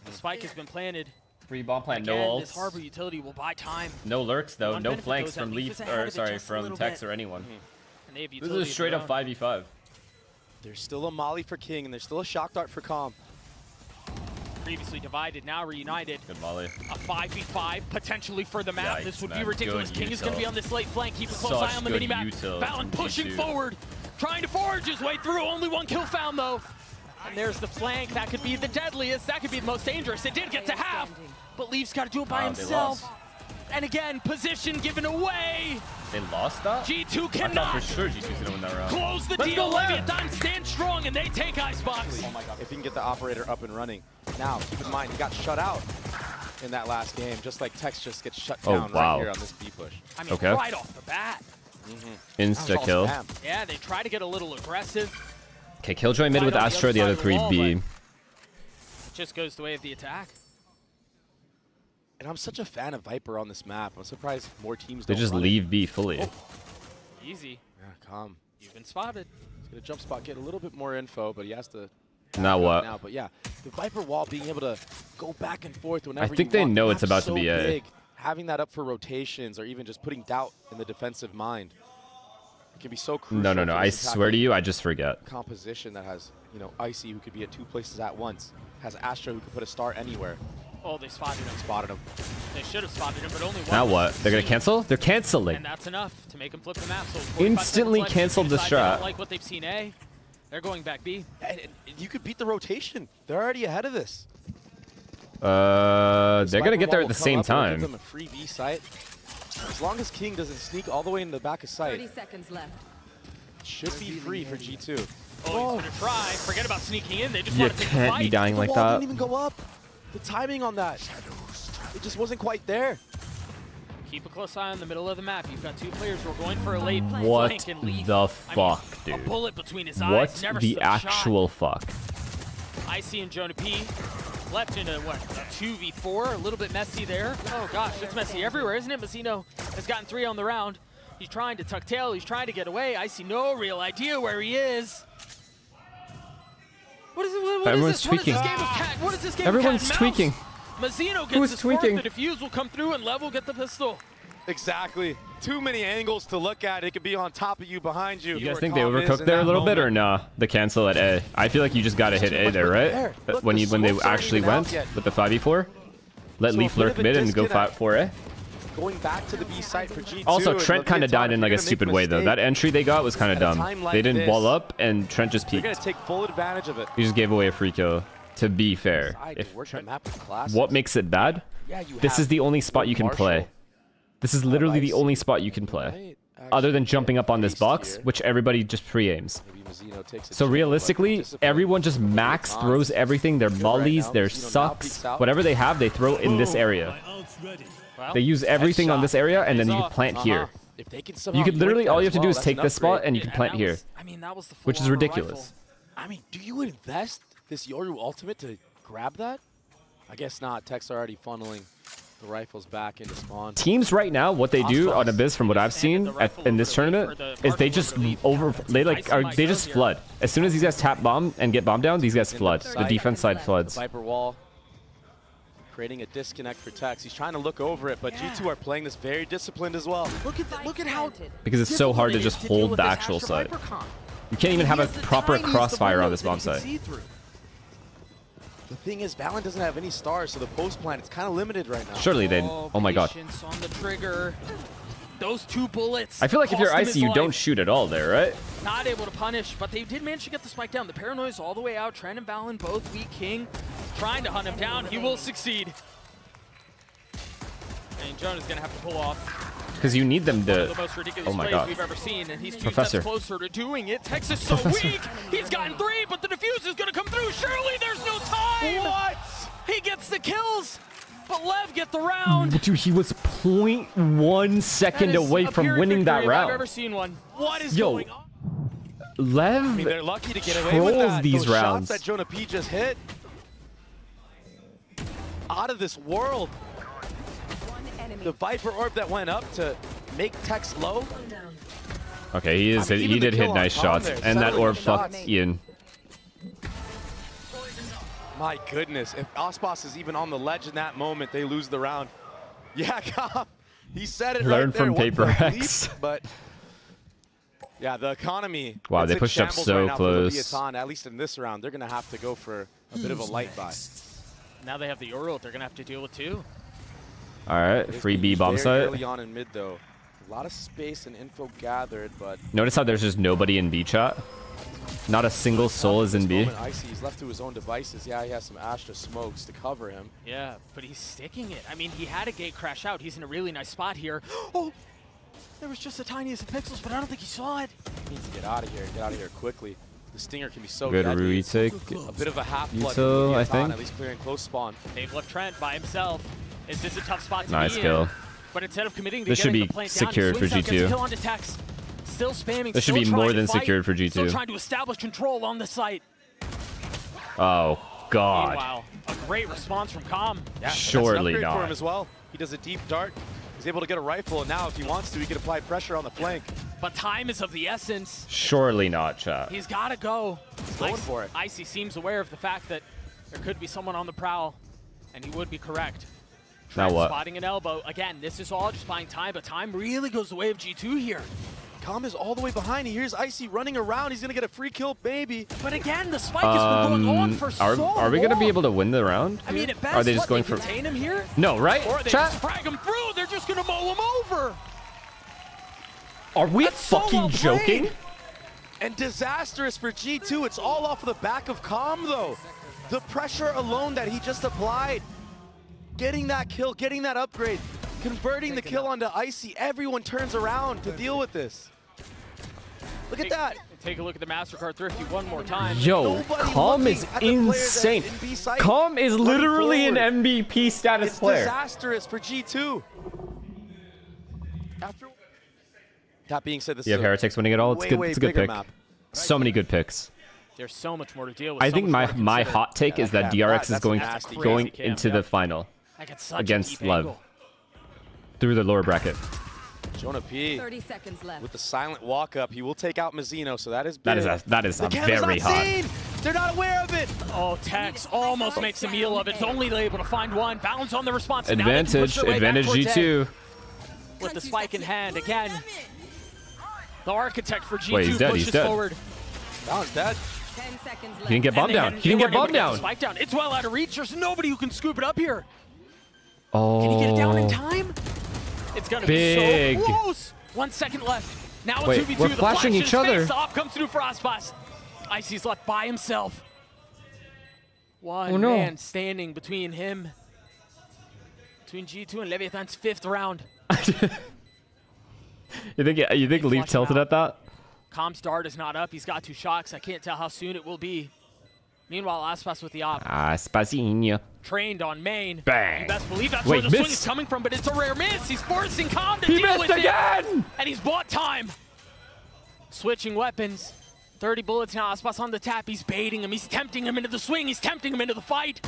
The spike has been planted. Free bomb plan. Again, No this ults. harbor utility will buy time. No lurks though. One No benefit, flanks though, is from that Leaf Leaf, is ahead or of it sorry, just a from little Tex bit. or anyone. And they have This utility is a straight of up their own. 5v5. There's still a molly for King, and there's still a shock dart for Calm. Previously divided, now reunited. Good molly. A 5v5 potentially for the map. Yikes, This would be man. ridiculous. Good King is going to be util. on this late flank. Keep a close Such eye on the good minimap. util Valen from pushing G2. forward, trying to forge his way through. Only 1 kill found though. And there's the flank. That could be the deadliest. That could be the most dangerous. It did get to half, but Leaf's got to do it by They himself. lost. And again, position given away. They lost that? G2 I cannot thought for sure G2's gonna win that round. close the Let's deal. go left. Leviatan stands strong, and they take Icebox. Oh my God. If he can get the operator up and running. Now, keep in mind, he got shut out in that last game, just like Tex just gets shut down wow. right here on this B push. I mean, Okay. right off the bat. Insta kill. Spam. Yeah, they try to get a little aggressive. Okay, Killjoy mid with Right on Astro, the other other side of the three wall, B. but it just goes the way of the attack. And I'm such a fan of Viper on this map. I'm surprised more teams They don't just run leave B fully. Oh. Easy. Yeah, calm. You've been spotted. He's gonna jump spot, get a little bit more info, but he has to. Now what? Now, but yeah, the Viper wall being able to go back and forth whenever I think you they want. know The it's map's about to so be A. big, having that up for rotations or even just putting doubt in the defensive mind. It can be so crucial. No. for I this swear to attacking you, I just forget. composition that has, you know, Icy who could be at 2 places at once, has Astro who could put a star anywhere. Oh, they spotted him. Spotted him. They should have spotted him, but only one. Now was what? They're gonna seen. cancel? They're canceling. And that's enough to make him flip the map. So 45 Instantly seconds left. canceled the Decide they strat. don't like what they've seen A. They're going back B. And you could beat the rotation. They're already ahead of this. They're This gonna Viper get there wall at the will same come up, it'll time. Give them a free B site. As long as King doesn't sneak all the way in the back of sight, 30 seconds left. should be free for G2. Oh, he's gonna try. Forget about sneaking in. They just You want to take the can't fight. be dying The like wall that. didn't even go up. The timing on that, it just wasn't quite there. Keep a close eye on the middle of the map. You've got 2 players who are going for a late What flank and leave. the I fuck, mean, a dude? bullet between his What eyes. Never the stood a shot. actual fuck? Icy and Jonah P. Left into, what, a 2v4? A little bit messy there. Oh, gosh, it's messy everywhere, isn't it? Mazzino has gotten 3 on the round. He's trying to tuck tail. He's trying to get away. Icy, no real idea where he is. What is it? What Everyone's is this? What is tweaking. this game of cat? What is this game Everyone's of cat and mouse? tweaking. Mazzino Who's gets his fourth. tweaking? The defuse will come through, and Lev will get the pistol. Exactly. Too many angles to look at. It could be on top of you, behind you. You guys think they overcooked there a little bit or nah? The cancel at A. I feel like you just gotta hit A there, right? Look, When the they smokes aren't actually even out went yet. with the 5v4. Let So Leaf a bit lurk of a mid and go disconnect. for A. Going back to the B site for G2. Also, and Trent kind of Leviatan, died if in you're like a gonna make stupid way though. mistake, That entry they got was kind of at a dumb. time like They didn't this, wall up and Trent just You're peeked. going to take full advantage of it. He just gave away a free kill. To be fair, Side to if work the map with class. what makes it bad? Yeah, you This have is the only spot you can Marshall. play. This is literally the Icy. only spot you can play. Might Other than actually jumping get up on this faced box, here. which everybody just pre-aims. Maybe Mazzino takes a So chill, but realistically, discipline. everyone just max Leviatan. throws everything, their Good right mollies, now. their Mazzino now sucks, peeks out. whatever they have, they throw in this area. Well, They use everything on Headshot. this area, and then Pays you can off. plant here. If they can somehow You could break literally, that all you as have to do well, is that's take an this spot upgrade. and you can plant that here. was, I mean, that was the Which is full-on ridiculous. rifle. I mean, do you invest this Yoru ultimate to grab that? I guess not. Tech's already funneling the rifles back into spawn. Teams right now, what they do on Abyss, from what I've seen in this tournament, is they just they just flood. As soon as these guys tap bomb and get bomb down, these guys flood. The defense side The floods. Viper wall creating a disconnect for Tex. He's trying to look over it, but G2 are playing this very disciplined as well. Look at how Because it's so hard to just hold the actual side. You can't even have a proper crossfire on this bomb site. The thing is, Valen doesn't have any stars, so the post plan, it's kind of limited right now. Surely they. Oh my god. Patience on the trigger. Those 2 bullets. I feel like if you're cost him his Icy, you don't life. shoot at all there, right? Not able to punish, but they did manage to get the spike down. The paranoia's all the way out. Trent and Valen both weak. King trying to hunt him down. He will succeed. And Jonah's gonna have to pull off Because you need them one of to. the most ridiculous Oh my plays god. we've ever seen, and he's 2 Professor. steps closer to doing it. Tex is so weak. He's gotten 3, but the defuse is gonna come through. Surely there's no time. What? He gets the kills, but Lev get the round. Dude, he was 0.1 second That is away a from Pyrrhic winning that victory if I've ever round. seen one. What is Yo, going on? I mean, Lev they're lucky to get away with trolls that. these Those rounds. shots that Jonah P just hit. Out of this world. One enemy. The Viper orb that went up to make Tex low. Okay, he is. I mean, even He the did kill hit on nice Tom shots, there, and that settling orb the fucked shots. Ian. My goodness, if Ospas is even on the ledge in that moment, they lose the round. Yeah, Cobb, he said it Learn right there. from What the Paper bleep? X. But yeah, the economy. Wow, it's they in pushed up shambles so right now for close. Leviatan. At least in this round, they're gonna have to go for a bit of a light buy. Now they have the Ural. They're gonna have to deal with 2. All right, It is free being B used bomb very site. Early on in mid though, a lot of space and info gathered, but Notice how there's just nobody in B chat. Not a single soul is in B. Icy, he's left to his own devices. Yeah, he has some Astra smokes to cover him. Yeah, but he's sticking it. I mean, he had a gate crash out. He's in a really nice spot here. Oh, there was just the tiniest of pixels, but I don't think he saw it. He needs to get out of here. Get out of here quickly. The stinger can be so Good deadly. retake. A bit of a half blood. Util, I think. At least clearing close spawn. They've left Trent by himself. Is this a tough spot to Nice be kill. in? But instead of committing to This should getting be the plant secured down, he for swings out, gets a G2. kill onto Tex. still spamming. This should still be trying more to than fight, secured for Still G2. trying to establish control on the site. Oh, God. Meanwhile, a great response from Calm. Yeah, and that's an Surely upgrade for not. him as well. He does a deep dart. He's able to get a rifle, and now if he wants to, he can apply pressure on the flank. But time is of the essence. Surely not, chat. He's got to go. He's going for it. Icy seems aware of the fact that there could be someone on the prowl, and he would be correct. Now Trent what? spotting an elbow. Again, this is all just buying time, but time really goes the way of G2 here. Calm is all the way behind. He hears Icy running around. He's going to get a free kill, maybe. But again, the spike has been going on for so long. Are we going to be able to win the round? I mean, at best, Are they just what, going they for... contain him here? No, right? Or they Chat? just frag him through. They're just going to mow him over. Are we That's so fucking well joking? played. And disastrous for G2. It's all off of the back of Calm, though. The pressure alone that he just applied. Getting that kill, getting that upgrade, converting the kill onto Icy. Everyone turns around to deal with this. Look at that. Take a look at the MasterCard Thrifty one more time. Yo, Nobody Calm looking is at the player that's insane. in B site, Calm is running literally an forward. MVP status It's player. disastrous for G2. That being said, this You have is a Heretics winning it all. It's way, good. way It's a good bigger pick. map. So many good picks. There's so much more to deal with. I so think much more to my consider. hot take is that Yeah, DRX is that's going a nasty going cam, into yeah. the final Like it's such against a deep Lev angle. through the lower bracket. Jonah P 30 seconds left. with the silent walk up. He will take out Mazzino, so that is big. That is The a camera's very not hot. seen. They're not aware of it. Oh, Tex almost makes a meal of it. It's only able to find one. Balance on the response. And now they can Advantage, push their way back advantage towards G2. A. With the spike in hand again. The architect for G2 Wait, he's dead, pushes he's dead. forward. Balance dead. 10 seconds left. He didn't get bombed down. He didn't get bombed down. Spike down. It's well out of reach. There's nobody who can scoop it up here. Oh. Can he get it down in time? It's gonna Big. be so close. 1 second left. Now a Wait, 2v2. we're The flashing flash each is other. face off comes through Frostboss. Icy's left by himself. One Oh, no. man standing between him. Between G2 and Leviatan's 5th round. You think Leaf flush him tilted out. at that? Com's dart is not up. He's got 2 shocks. I can't tell how soon it will be. Meanwhile, Aspas with the op. Ah, Spazinho. Trained on main. Bang. You best believe that's Wait, where the swing miss. is coming from, but it's a rare miss. He's forcing Com to He deal missed with again! it. And he's bought time. Switching weapons. 30 bullets now. Aspas on the tap. He's baiting him. He's tempting him into the swing. He's tempting him into the fight.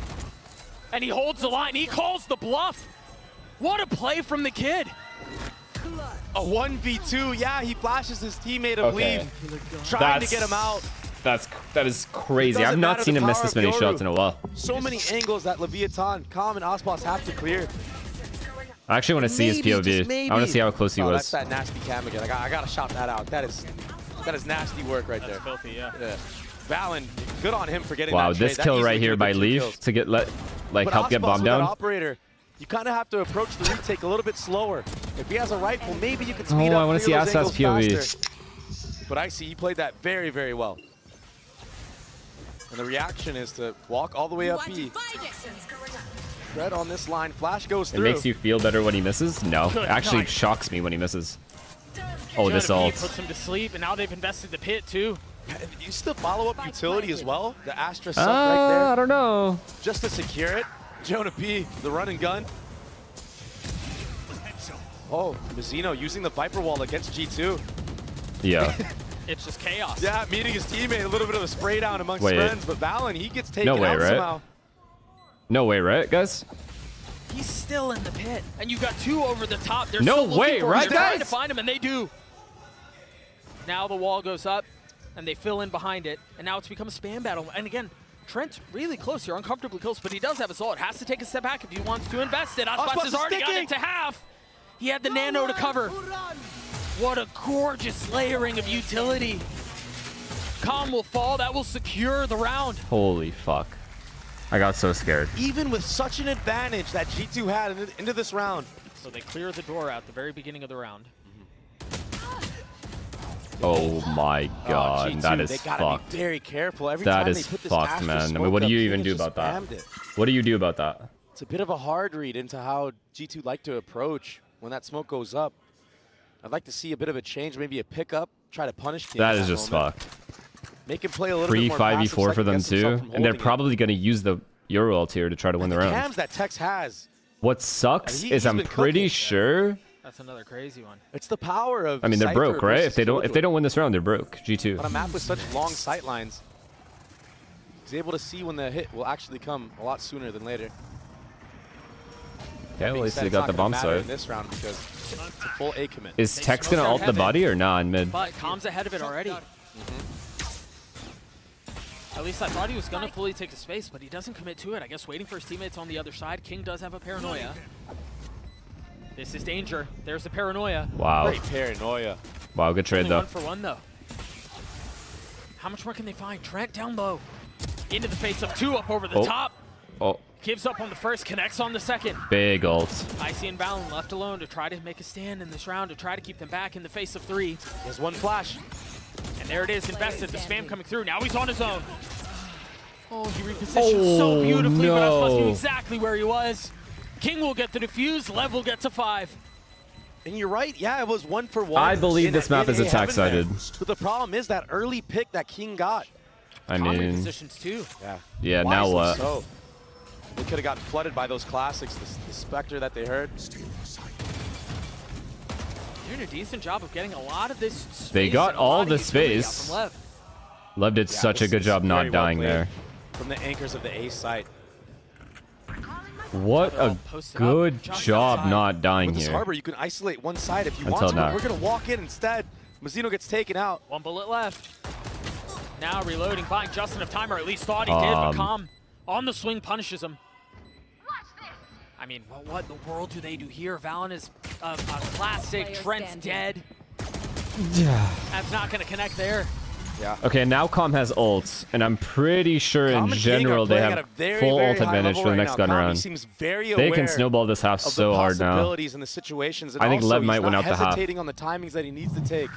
And he holds the line. He calls the bluff. What a play from the kid. A 1v2. Yeah, he flashes his teammate of Okay. Leave, trying to get him out. That is crazy. It I've doesn't not matter seen the him miss power this of many Yoru. shots in a while. So many angles that Leviatan, Calm, and Aspas have to clear. I actually want to see his Maybe, POV. just maybe. I want to see how close he Oh, was. That's that nasty cam again. I gotta shout that out. That is nasty work right there. Filthy, yeah. Yeah. Valen, good on him for getting Wow, that trade. this That kill easily right could've here been by 2 Leaf kills. to get But help get Aspas bombed with that down. operator, you kind of have to approach the retake a little bit slower. If he has a rifle, maybe you can speed Oh, up. I want to see clear those Aspas angles POV. faster. But I see he played that very, very well. And the reaction is to walk all the way up B. Red on this line. Flash goes It through. makes you feel better when he misses? No, Good it actually night. shocks me when he misses. Oh, this Jonah P ult. puts him to sleep, and now they've invested the pit too. You still follow up utility as well? The Astra sub right I there, don't know. just to secure it. Jonah P, the run and gun. Oh, Mazzino using the Viper wall against G2. Yeah. It's just chaos. Yeah, meeting his teammate, a little bit of a spray down amongst Wait. friends, but Valen, he gets taken No way, out right? somehow. No way, right, guys? He's still in the pit. And you've got 2 over the top. They're No still looking way, for him. right, They're trying to guys? find him, and they do. Now the wall goes up, and they fill in behind it, and now it's become a spam battle. And again, Trent's really close here, uncomfortably close, but he does have a ult. Has to take a step back if he wants to invest it. Aspas Aspas has is already got sticking. it to half. He had the nano to cover. What a gorgeous layering of utility. Com will fall. That will secure the round. Holy fuck. I got so scared. Even with such an advantage that G2 had into this round. So they clear the door out at the very beginning of the round. Oh my god, G2, that is they gotta fucked. be very careful. Every That time is they put this fucked, Astra man. I mean, smoke what do up, you he even do just about that? spammed it. What do you do about that? It's a bit of a hard read into how G2 like to approach when that smoke goes up. I'd like to see a bit of a change, maybe a pickup, try to punish teams. That in is just moment. fucked. Make him play a little Free bit more passive, 5v4 for them second-guess himself too, from and they're holding it. probably going to use the Euro ult here to try to win the round. Cams that Tex has. What sucks And is he's I'm been pretty cooking. sure That's another crazy one. It's the power of. I mean, they're Cypher broke, right? versus If they don't win this round, they're broke. G2. On a map with such long sight lines, he's able to see when the hit will actually come a lot sooner than later. Okay, at least Said, they it's got not the gonna bomb matter in side. this round because it's a full A commit. Is Tex gonna ult the body or not in mid? But Calm's ahead of it already. At least I thought he was going to fully take the space, but he doesn't commit to it. I guess waiting for his teammates on the other side. King does have a paranoia. This is danger. There's the paranoia. Wow. Great paranoia. Wow, good trade Only though. 1 for 1 though. How much more can they find? Trent down low. Into the face of 2 up over the top. Oh, Gives up on the first, connects on the second. big ult. Icy and Valen left alone to try to make a stand in this round, to try to keep them back in the face of 3. He has 1 flash. And there it is, invested. The spam coming through. Now he's on his own. Oh, he repositioned so beautifully, but I must knew exactly where he was. King will get the defuse, Lev will get to 5. And you're right, yeah, it was 1 for 1. I believe this map is attack-sided. But the problem is that early pick that King got. I Calm mean, repositions too. yeah, now Wisely what? So. They could have gotten flooded by those classics, the Spectre that they heard. Doing a decent job of getting a lot of this space. They got and a all lot of the utility out space. from Lev. Lev did such a this good is job not very well dying played there. From the anchors of the A site. What They're all a posted good up, just job outside. not dying With this here. harbor, you can isolate one side if you Until want to. now. We're going to walk in instead. Mazzino gets taken out. 1 bullet left. Now reloading, buying just enough time, or at least thought he did, but Calm on the swing punishes him. I mean, what in the world do they do here? Valen is a classic. Player Trent's standing. dead. Yeah. That's not going to connect there. Yeah. Okay, now Calm has ults, and I'm pretty sure in Calm and King general are they playing have at a very, full very ult high advantage level for the right next now. gun Calm, round. He seems very They aware can snowball this half of so the hard now. possibilities and the situations. And I think also, Lev he's might win not out the half. hesitating on the timings that he needs to take.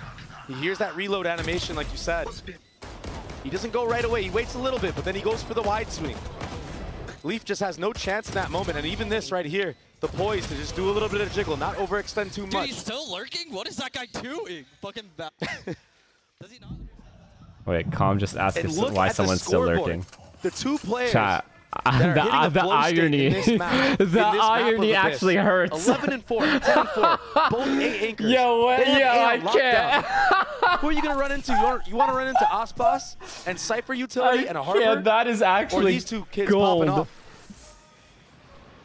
He hears that reload animation, like you said. He doesn't go right away. He waits a little bit, but then he goes for the wide swing. Leaf just has no chance in that moment, and even this right here, the poise to just do a little bit of jiggle, not overextend too Dude, much. he's still lurking? What is that guy doing? Fucking bad. Does he not? Wait, Calm just asked And us look why at the someone's still scoreboard. lurking. The 2 players Chat. that are hitting a The flow state in irony, this map, the in this map of irony Abyss. actually hurts. 11 and 4, 10 and 4, both A anchors. Yo, what? They have Yo, A I on can't. lockdown. Who are you gonna run into? You want to run into Aspas and Cypher utility and a Harbor? Yeah, that is or actually these 2 kids gold. popping off?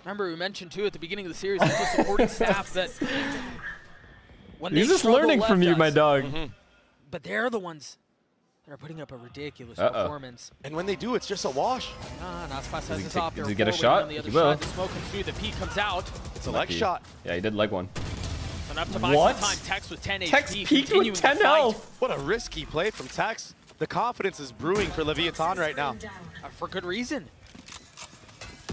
Remember, we mentioned too at the beginning of the series, it's the supporting staff that when He's they just struggle, learning from Lev you, my does. dog. But they're the ones that are putting up a ridiculous performance. And when they do, it's just a wash. Naspas has his he op there does he get a forward, shot? and on the other He will. side, the smoke comes through, the peak comes out. It's a leg shot. Yeah, he did leg one. Enough to buy What? some time. Tex with 10 Tex HP, peaked continuing with to 10 fight. health. What a risky play from Tex. The confidence is brewing for Leviatan right now. For good reason.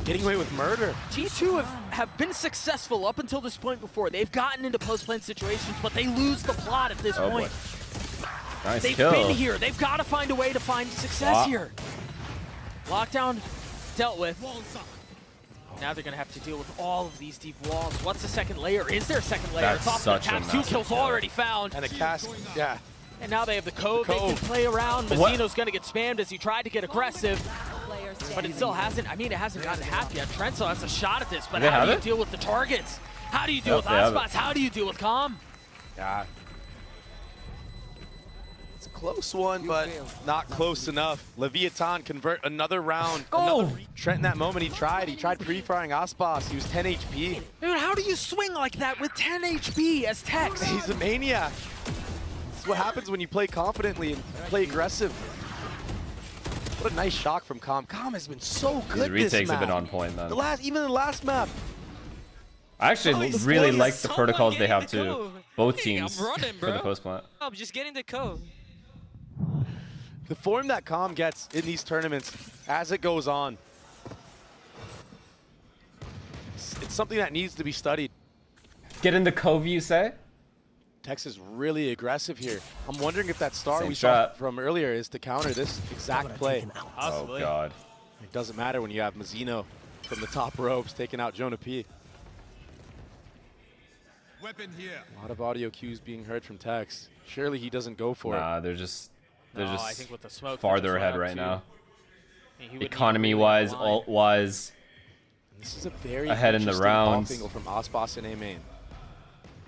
Getting away with murder. G2 have been successful up until this point before. They've gotten into post-plant situations, but they lose the plot at this point. Nice They've kill. been here. They've got to find a way to find success here. Lockdown dealt with. Now they're going to have to deal with all of these deep walls. What's the second layer? Is there a second layer? That's It's off the such a tap. 2 massive kills kill. already found. And a cast, yeah. And now they have the cove. The They can cove. play around. What? Mazzino's going to get spammed as he tried to get aggressive. Player But it standing. still hasn't, I mean, it hasn't gotten half yet. Trent still has a shot at this, but They how have do you it? deal with the targets? How do you deal Yep, with they have it. hotspots? How do you deal with Calm? Yeah. It's a close one, but not close enough. Leviatan convert another round. Trent in that moment, he tried pre-firing Aspas. He was 10 HP. Dude, how do you swing like that with 10 HP as Tex? He's a maniac. That's what happens when you play confidently and play aggressive. What a nice shock from Calm. Calm has been so These good this retakes map. have been on point, man. Even the last map. I actually he's really playing like the someone protocols they getting have the too. code. Both Hey, I'm teams running, for the bro. post plant. I'm just getting the code. The form that Calm gets in these tournaments as it goes on, it's something that needs to be studied. Get in the cove, you say? Tex is really aggressive here. I'm wondering if that star Same we saw shot. from earlier is to counter this exact play. Oh god. It doesn't matter when you have Mazzino from the top ropes taking out Jonah P. Weapon here. A lot of audio cues being heard from Tex. Surely he doesn't go for it. Nah, they're just I think with the smoke, farther they're just ahead up right to- now. I mean, he would need to Economy-wise, really align. alt-wise. This is a very Ahead in the interesting rounds. off angle from Aspas and A main.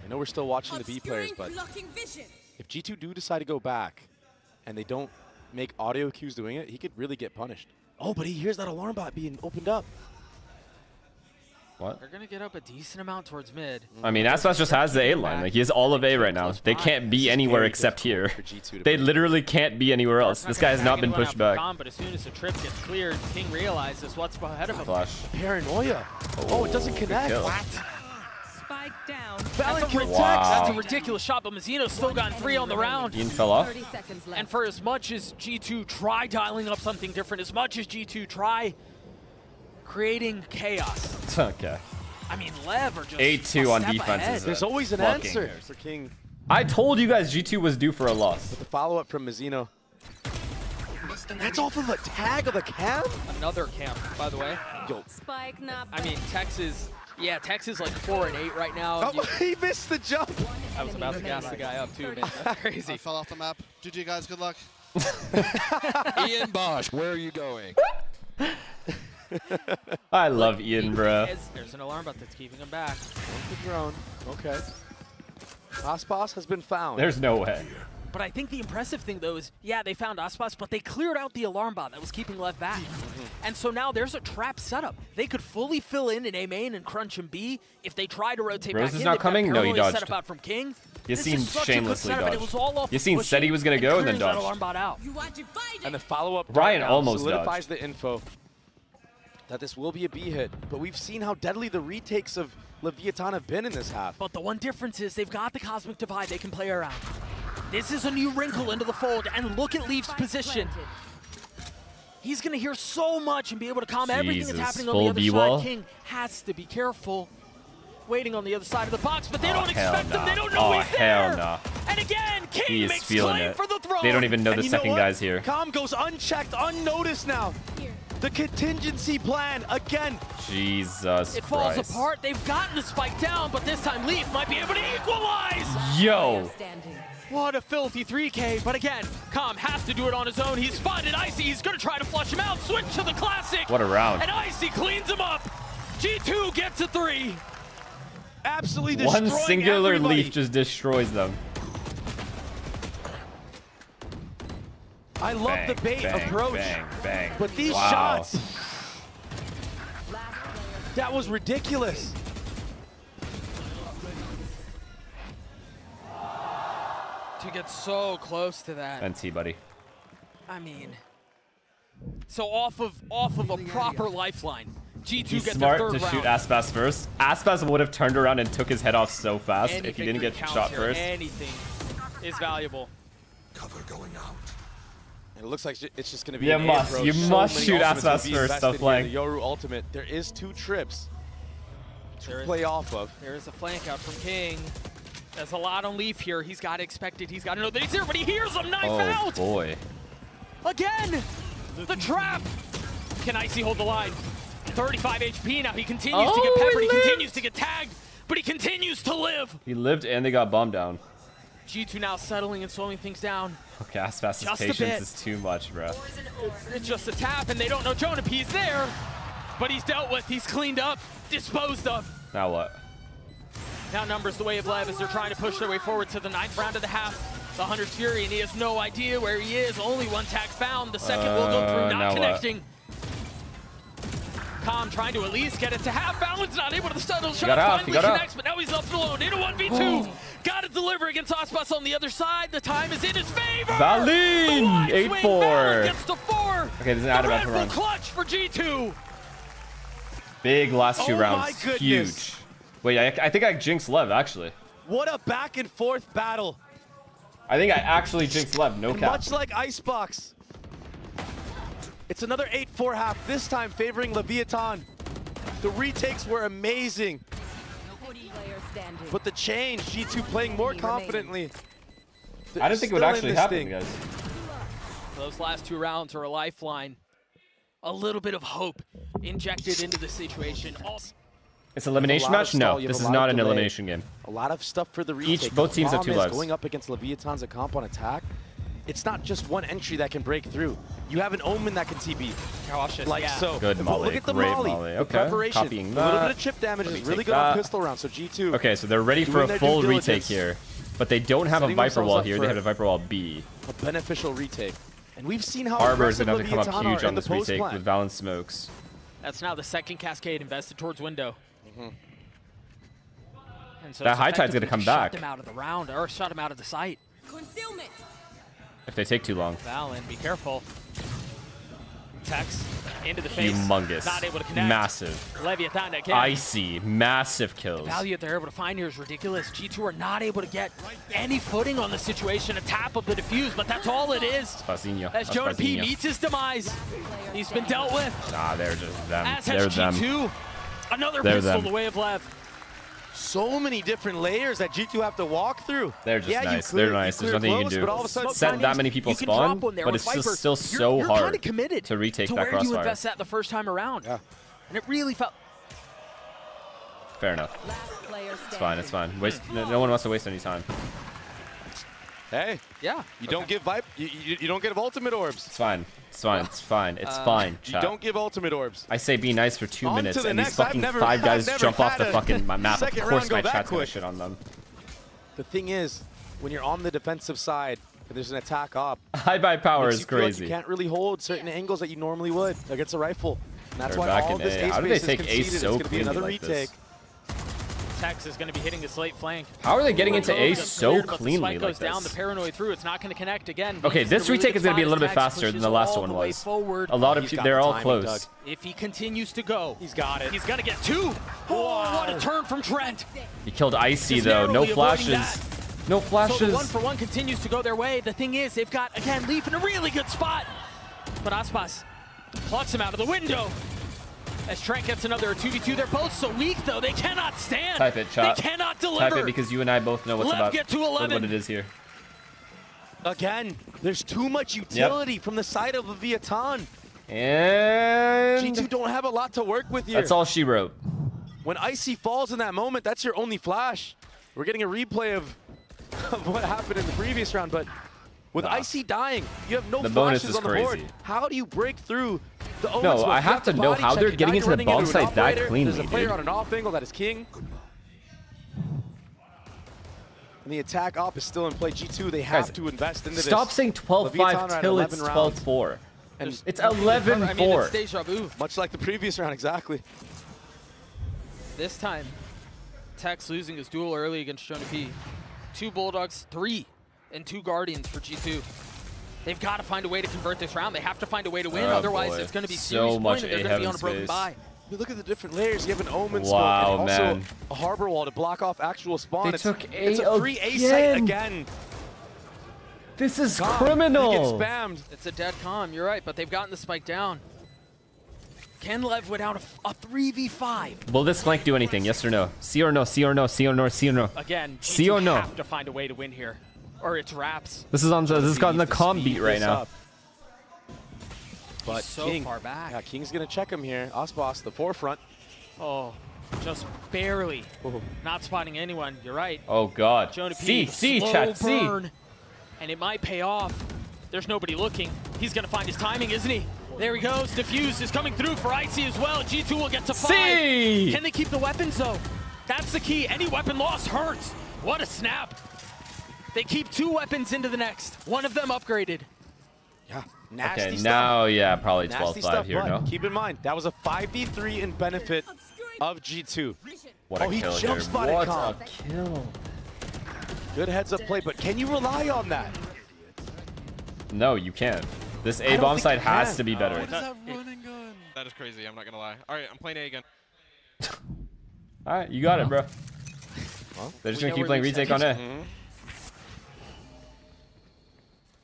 I know we're still watching the B players, but if G2 do decide to go back and they don't make audio cues doing it, he could really get punished. Oh, but he hears that alarm bot being opened up. What? They're going to get up a decent amount towards mid. I mean, Aspas just has the A line. Like, he has all of A right now. They can't be anywhere except here. They literally can't be anywhere else. This guy has not been pushed back. But as soon as the trip gets cleared, King realizes what's ahead of him. Flash. Paranoia. Oh, it doesn't connect. Spike down. That's a ridiculous shot, but Mazzino's still gotten 3 on the round. Ian fell off. 30 seconds left. And for as much as G2 try dialing up something different, as much as G2 try creating chaos. Okay. I mean, Lev are just 8-2 on defense. ahead. There's always an answer for King. I told you guys G2 was due for a loss. The follow-up from Mazzino. That's off of a tag of a cam? Another camp, by the way. Yo. Spike not I mean, Texas, yeah, Texas like 4 and 8 right now. Oh, he missed the jump. I was about to gas the guy up too, man. That's crazy. I fell off the map. GG guys, good luck. Ian Bosch, where are you going? I love Ian, bro. There's an alarm bot that's keeping him back. One for drone. Okay. Aspas has been found. There's no way. But I think the impressive thing, though, is, yeah, they found Aspas, but they cleared out the alarm bot that was keeping Lev back. And so now there's a trap setup. They could fully fill in A main and crunch him B if they try to rotate Rose back is in. not coming? No, he dodged. Setup out from King. You seen shamelessly dodged. You seen said said he was gonna go and then dodged. Alarm bot out. And the follow-up Ryan now almost solidifies the info that this will be a B hit. But we've seen how deadly the retakes of Leviatan have been in this half. But the one difference is they've got the Cosmic Divide they can play around. This is a new wrinkle into the fold, and look at Leaf's position. He's going to hear so much and be able to calm everything that's happening on the other side. King has to be careful. Waiting on the other side of the box, but they don't expect him. They don't know he's there. Nah. And again, King He is makes feeling claim it. for the throne. They don't even know And the you know second what? guy's here. Calm goes unchecked, unnoticed now. The contingency plan again. Jesus It falls Christ. apart. They've gotten the spike down, but this time Leaf might be able to equalize. Yo. standing. What a filthy 3K, but again, Calm has to do it on his own. He's spotted Icy, he's gonna try to flush him out, switch to the classic. What a round. And Icy cleans him up. G2 gets a 3. Absolutely destroying One singular everybody. leaf just destroys them. I love Bang, the bait bang, approach. Bang, bang. But these Wow. shots, that was ridiculous. To get so close to that. NT, buddy. I mean, so off of a proper lifeline, G2 He's gets smart the to third shoot round. Aspas first. Aspas would have turned around and took his head off so fast if he didn't Anything get counts shot here. first. Anything is valuable. Cover going out. And it looks like it's just going to be You an must. approach. You So must many shoot ultimates Aspas will be first. invested Stop here. playing. The Yoru ultimate. There is 2 trips to play off of. There is a flank out from King. There's a lot on Leaf here. He's got to expect it. He's got to know that he's here, but he hears him knife Oh out. boy. Again, the trap. Can Icy hold the line? 35 HP now. He continues to get peppered. He continues to get tagged, but he continues to live. He lived and they got bombed down. G2 now settling and slowing things down. Okay, Aspas's Just a patience bit. is too much, bro. It's just a tap, and they don't know Jonah P's there. But he's dealt with. He's cleaned up, disposed of. Now what? Now numbers the way of Lev as they're trying to push their way forward to the 9th round of the half. The Hunter's Fury, and he has no idea where he is. Only one tag found. The second will go through, now not what? connecting. Calm trying to at least get it to half. Balance not able to stun. Shot got out, he finally got out. connects, but now he's left alone in a 1v2. Got to deliver against Aspas on the other side. The time is in his favor. Valine! The wide swing 8-4. Valor gets to 4. Okay, there's an The out-of-bounds rightful run. clutch for G2. Big last 2 Oh rounds. my goodness. Huge. Wait, I think I jinxed Lev, actually. What a back and forth battle. I think I actually jinxed Lev, no cap. Much like Icebox. It's another 8-4 half, this time favoring Leviatan. The retakes were amazing. Player standing. But the change, G2 playing more confidently. I didn't think it would Still in actually this happen, thing. guys. Those last 2 rounds are a lifeline. A little bit of hope injected into the situation. Also, It's an elimination lot of match? No, stall, you have this a is lot not of an delay. elimination game. A lot of stuff for the retake. Both teams have Problem 2 is lives. Going up against Leviatan's a comp on attack, it's not just one entry that can break through. You have an Omen that can TB. Cautious, Like so. Good molly. Look at the Great molly. molly. The Okay. preparation. Copying A little that. bit of chip damage Let is me really take good on that. pistol round. So G2. Okay, so they're ready for Doing a their full due retake diligence. here. But they don't have a Setting Viper themselves wall up here. for They have a Viper wall B. a beneficial retake. And we've seen how Harbor is aggressive going to have to come Leviatan up huge are on in the this post retake plan. with Valen smokes. That's now the second cascade invested towards window. And so That it's high tide's gonna effectively come just back. Shut them out of the round, or shut them out of the site. Concealment. If they take too long. Valen, be careful. Tex into the face. Humongous. Not able to connect. Massive. Leviatan again. Icy. Massive kills. The value that they're able to find here is ridiculous. G2 are not able to get any footing on the situation. A tap of the defuse, but that's all it is. Spazinho. As Jonah P meets his demise, he's been dealt with. Nah, they're just them. As They're has them. G2. Another They're pistol them. the way of Lev. So many different layers that G2 have to walk through. They're just yeah, nice. You clear, They're nice. You There's clear nothing you can close, do. But all of a sudden, Set that many people you can spawn, drop one there but with it's just Viper. still so you're hard kind of committed to retake to that where you crossfire. invest that the first time around. Yeah. And it really felt. Fair enough. Last player standing. It's fine. It's fine. No one wants to waste any time. hey, Yeah. you don't give Vipe. You don't give ultimate orbs. It's fine. It's fine. It's fine. It's fine. You Chat. don't give ultimate orbs. I say be nice for 2 On to minutes, the and these next. I've fucking never- 5 guys I've never jump off the had a fucking map. Of second course, round go my that chat's gonna quick. shit on them. The thing is, when you're on the defensive side and there's an attack op, High buy power makes is you feel like crazy. you can't really hold certain angles that you normally would against a rifle. And that's They're why back all in of this A. ace How do they base is take A conceded. so It's going to be cleanly another like this? retake. Tex is going to be hitting this late flank. How are they getting into A Cleared, so but the cleanly spike like goes down, the this? paranoid through. It's not going to connect again. Okay, He's this in a really retake good is going to be a spot little as bit Tex faster than pushes the last all one the way was. forward. A lot of He's got they're the all timing, close. Doug. If he continues to go, He's got it. he's going to get 2. Oh, what a turn from Trent. He killed Icy Just though. No narrowly avoiding flashes. that. No So the flashes. 1-for-1 continues to go their way. The thing is, they've got, again, Leaf in a really good spot. But Aspas plucks him out of the window. As Trent gets another 2v2. They're both so weak, though. They cannot stand. Type it, chat. They cannot deliver. Type it because you and I both know what's Lev about get to what 11. it is here. Again, there's too much utility from the side of Leviatan. And G2 don't have a lot to work with here. that's all she wrote. When Icy falls in that moment, that's your only flash. We're getting a replay of what happened in the previous round, but with Icy dying, you have no The bonus flashes is on the board. crazy. How do you break through the Omen No, smoke? I You have to know body how check they're it. getting Now into you're the running bomb into an site that operator. cleanly, There's a player dude. on an off angle that is King. And the attack op is still in play. G2, they have Guys, to invest into this. Stop saying Leviatan 12-5 are at till it's 11 rounds. 12-4. And It's I mean, 11-4. it's deja vu. much like the previous round, exactly. This time, Tex losing his duel early against Jonah P. 2 Bulldogs, 3, and 2 Guardians for G2. They've got to find a way to convert this round. They have to find a way to win. Oh, Otherwise, boy. it's going to be So serious much point, and they're A going to be on a heaven broken space. bye. You look at the different layers. You have an Omen Wow, smoke and also man. a Harbor Wall to block off actual spawn. They It's, took it's A a free A site again. This is God, criminal. He gets spammed. It's a dead calm, you're right, but they've gotten the spike down. Can Lev win out a 3v5? Will this flank do anything? Yes or no? C or no? C or no? C or no? C or no? Again, See or G2 no? have to find a way to win here. Or it's wraps. This is on the Needs to com speed beat right this now. up. But so King, far back. Yeah, King's gonna check him here. Osboss, the forefront. Oh, just barely. Oh. Not spotting anyone, you're right. Oh god. Jonah P, C, slow chat, C. burn, and it might pay off. There's nobody looking. He's gonna find his timing, isn't he? There he goes. Diffuse is coming through for Icy as well. G2 will get to 5. C! Can they keep the weapons though? That's the key. Any weapon lost hurts. What a snap. They keep 2 weapons into the next. One of them upgraded. Yeah, nasty Okay, stuff. now, yeah, probably Nasty 12-5 stuff, here, but no? keep in mind, that was a 5v3 in benefit of G2. What a Oh, he kill jump here. spotted What Kong. a kill. Good heads up play, but can you rely on that? No, you can't. This don't A-bomb think site you has can. to be better. What is that running gun? That is crazy, I'm not gonna lie. Alright, I'm playing A again. Alright, you got it, bro. Well, They're just we gonna know keep where playing Leaf's retake on headed. A.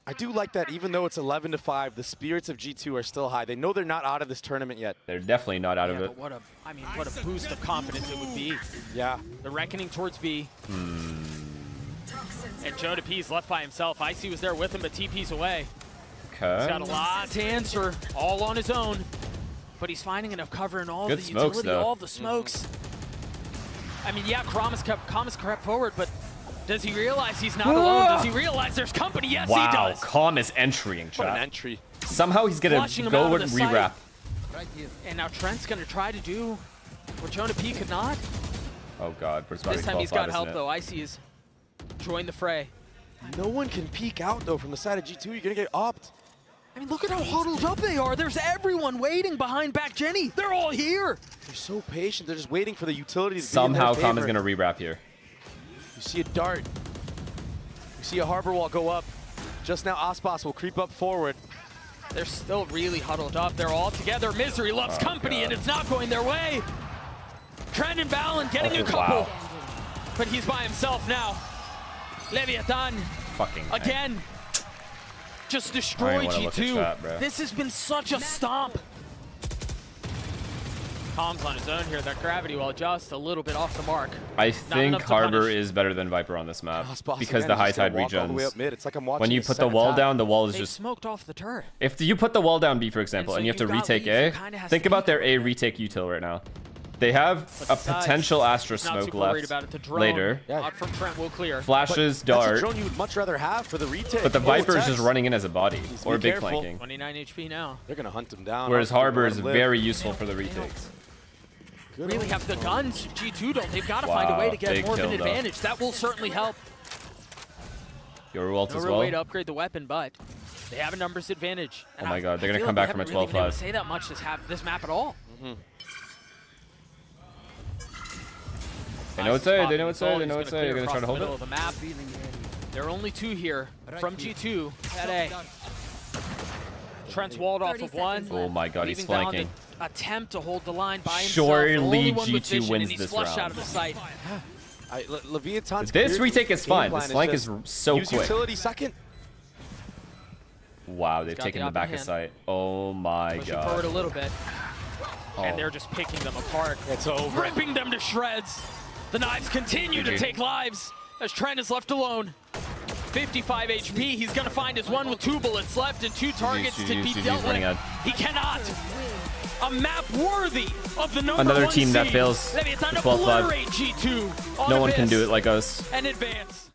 I do like that even though it's 11-5, the spirits of G2 are still high. They know they're not out of this tournament yet. They're definitely not out of Yeah, it. but what a boost of confidence it would be. Yeah. The reckoning towards B. Hmm. And Jonah P's left by himself. Icy was there with him, but TP's away. He's got a Okay. lot to answer, all on his own. But he's finding enough cover in all Good the smokes, utility, though. all the smokes. I mean, yeah, Karamas kept forward, but Does he realize he's not alone? Does he realize there's company? Yes, he Wow, does. Calm is entering, What an chat. entry. Somehow he's gonna Flushing him go out of and the site. rewrap. And now Trent's gonna try to do what Jonah P could not. Oh god, but it's about This to be time he's 12-5, got isn't help it? though. Icy is joined the fray. No one can peek out, though, from the side of G2. You're going to get opt. I mean, look at how huddled up they are. There's everyone waiting behind back Jenny. They're all here. They're so patient. They're just waiting for the utilities to Somehow be in their Calm is favor. gonna rewrap here. You see a dart. You see a harbor wall go up. Just now, Aspas will creep up forward. They're still really huddled up. They're all together. Misery loves company, God. and it's not going their way. Trent and Balan getting a couple, Wow. but he's by himself now. Leviatan Fucking again. Just I destroy wanna look at G2. chat, bro. This has been such a stomp. Calm's on his own here. That gravity wall just a little bit off the mark. I enough think to Harbor punish. is better than Viper on this map Aspas because again, the he's high just gonna tide walk all the way up regens. mid. It's like I'm watching When you a put the set wall attack. down, the wall is They just. smoked off the turret. If you put the wall down B, for example, And so and you have to you've got retake Leaf, who A, kinda has think to about peek their A retake util right now. They have a besides, potential Astra Not smoke super worried left about it. The drone later. out from Trent will clear. Flashes, But that's a dart, drone you would much rather have for the retake. but the Oh, Viper is Tex. just running in as a body Needs to or be big careful. flanking. 29 HP now. They're going to hunt him down. Whereas They're gonna Harbor let is him live. very useful for the retakes. Good Really on have the him. guns. G2 don't. They've got to find a way Wow, to get big more of an kill, though. advantage. That will certainly help. Your ult No as real way to well. upgrade the weapon, but they have a numbers advantage. Oh my God, they're I gonna feel come like back we from a haven't really been able 12-5. to say that much this map at all. They know what's A, they know what's A, they know what's A. They're gonna try to hold middle it. of the map. There are only two here from G2 at A. Trent's walled off 30 of one. seconds Oh my God, he's leaving Balan flanking. to attempt to hold the line by himself. Surely Only one with G2 vision, wins and he's this flushed round. out of the sight. Leviatan's This clear retake is game fine. plan This flank is just so use quick. utility second. Wow, they've got taken the the upper back of hand. sight. Oh my Pushing forward a God. little bit. Oh. And they're just picking them apart. It's over. Ripping them to shreds. The knives continue to GG. take lives as Trent is left alone. 55 HP. He's going to find his one with 2 bullets left and 2 targets to be GG's dealt with. running out. He cannot. A map worthy of the number Another 1 team that seed. fails Leviatan the 12-5. obliterate G2 on No one can Abyss do it like us. and advance.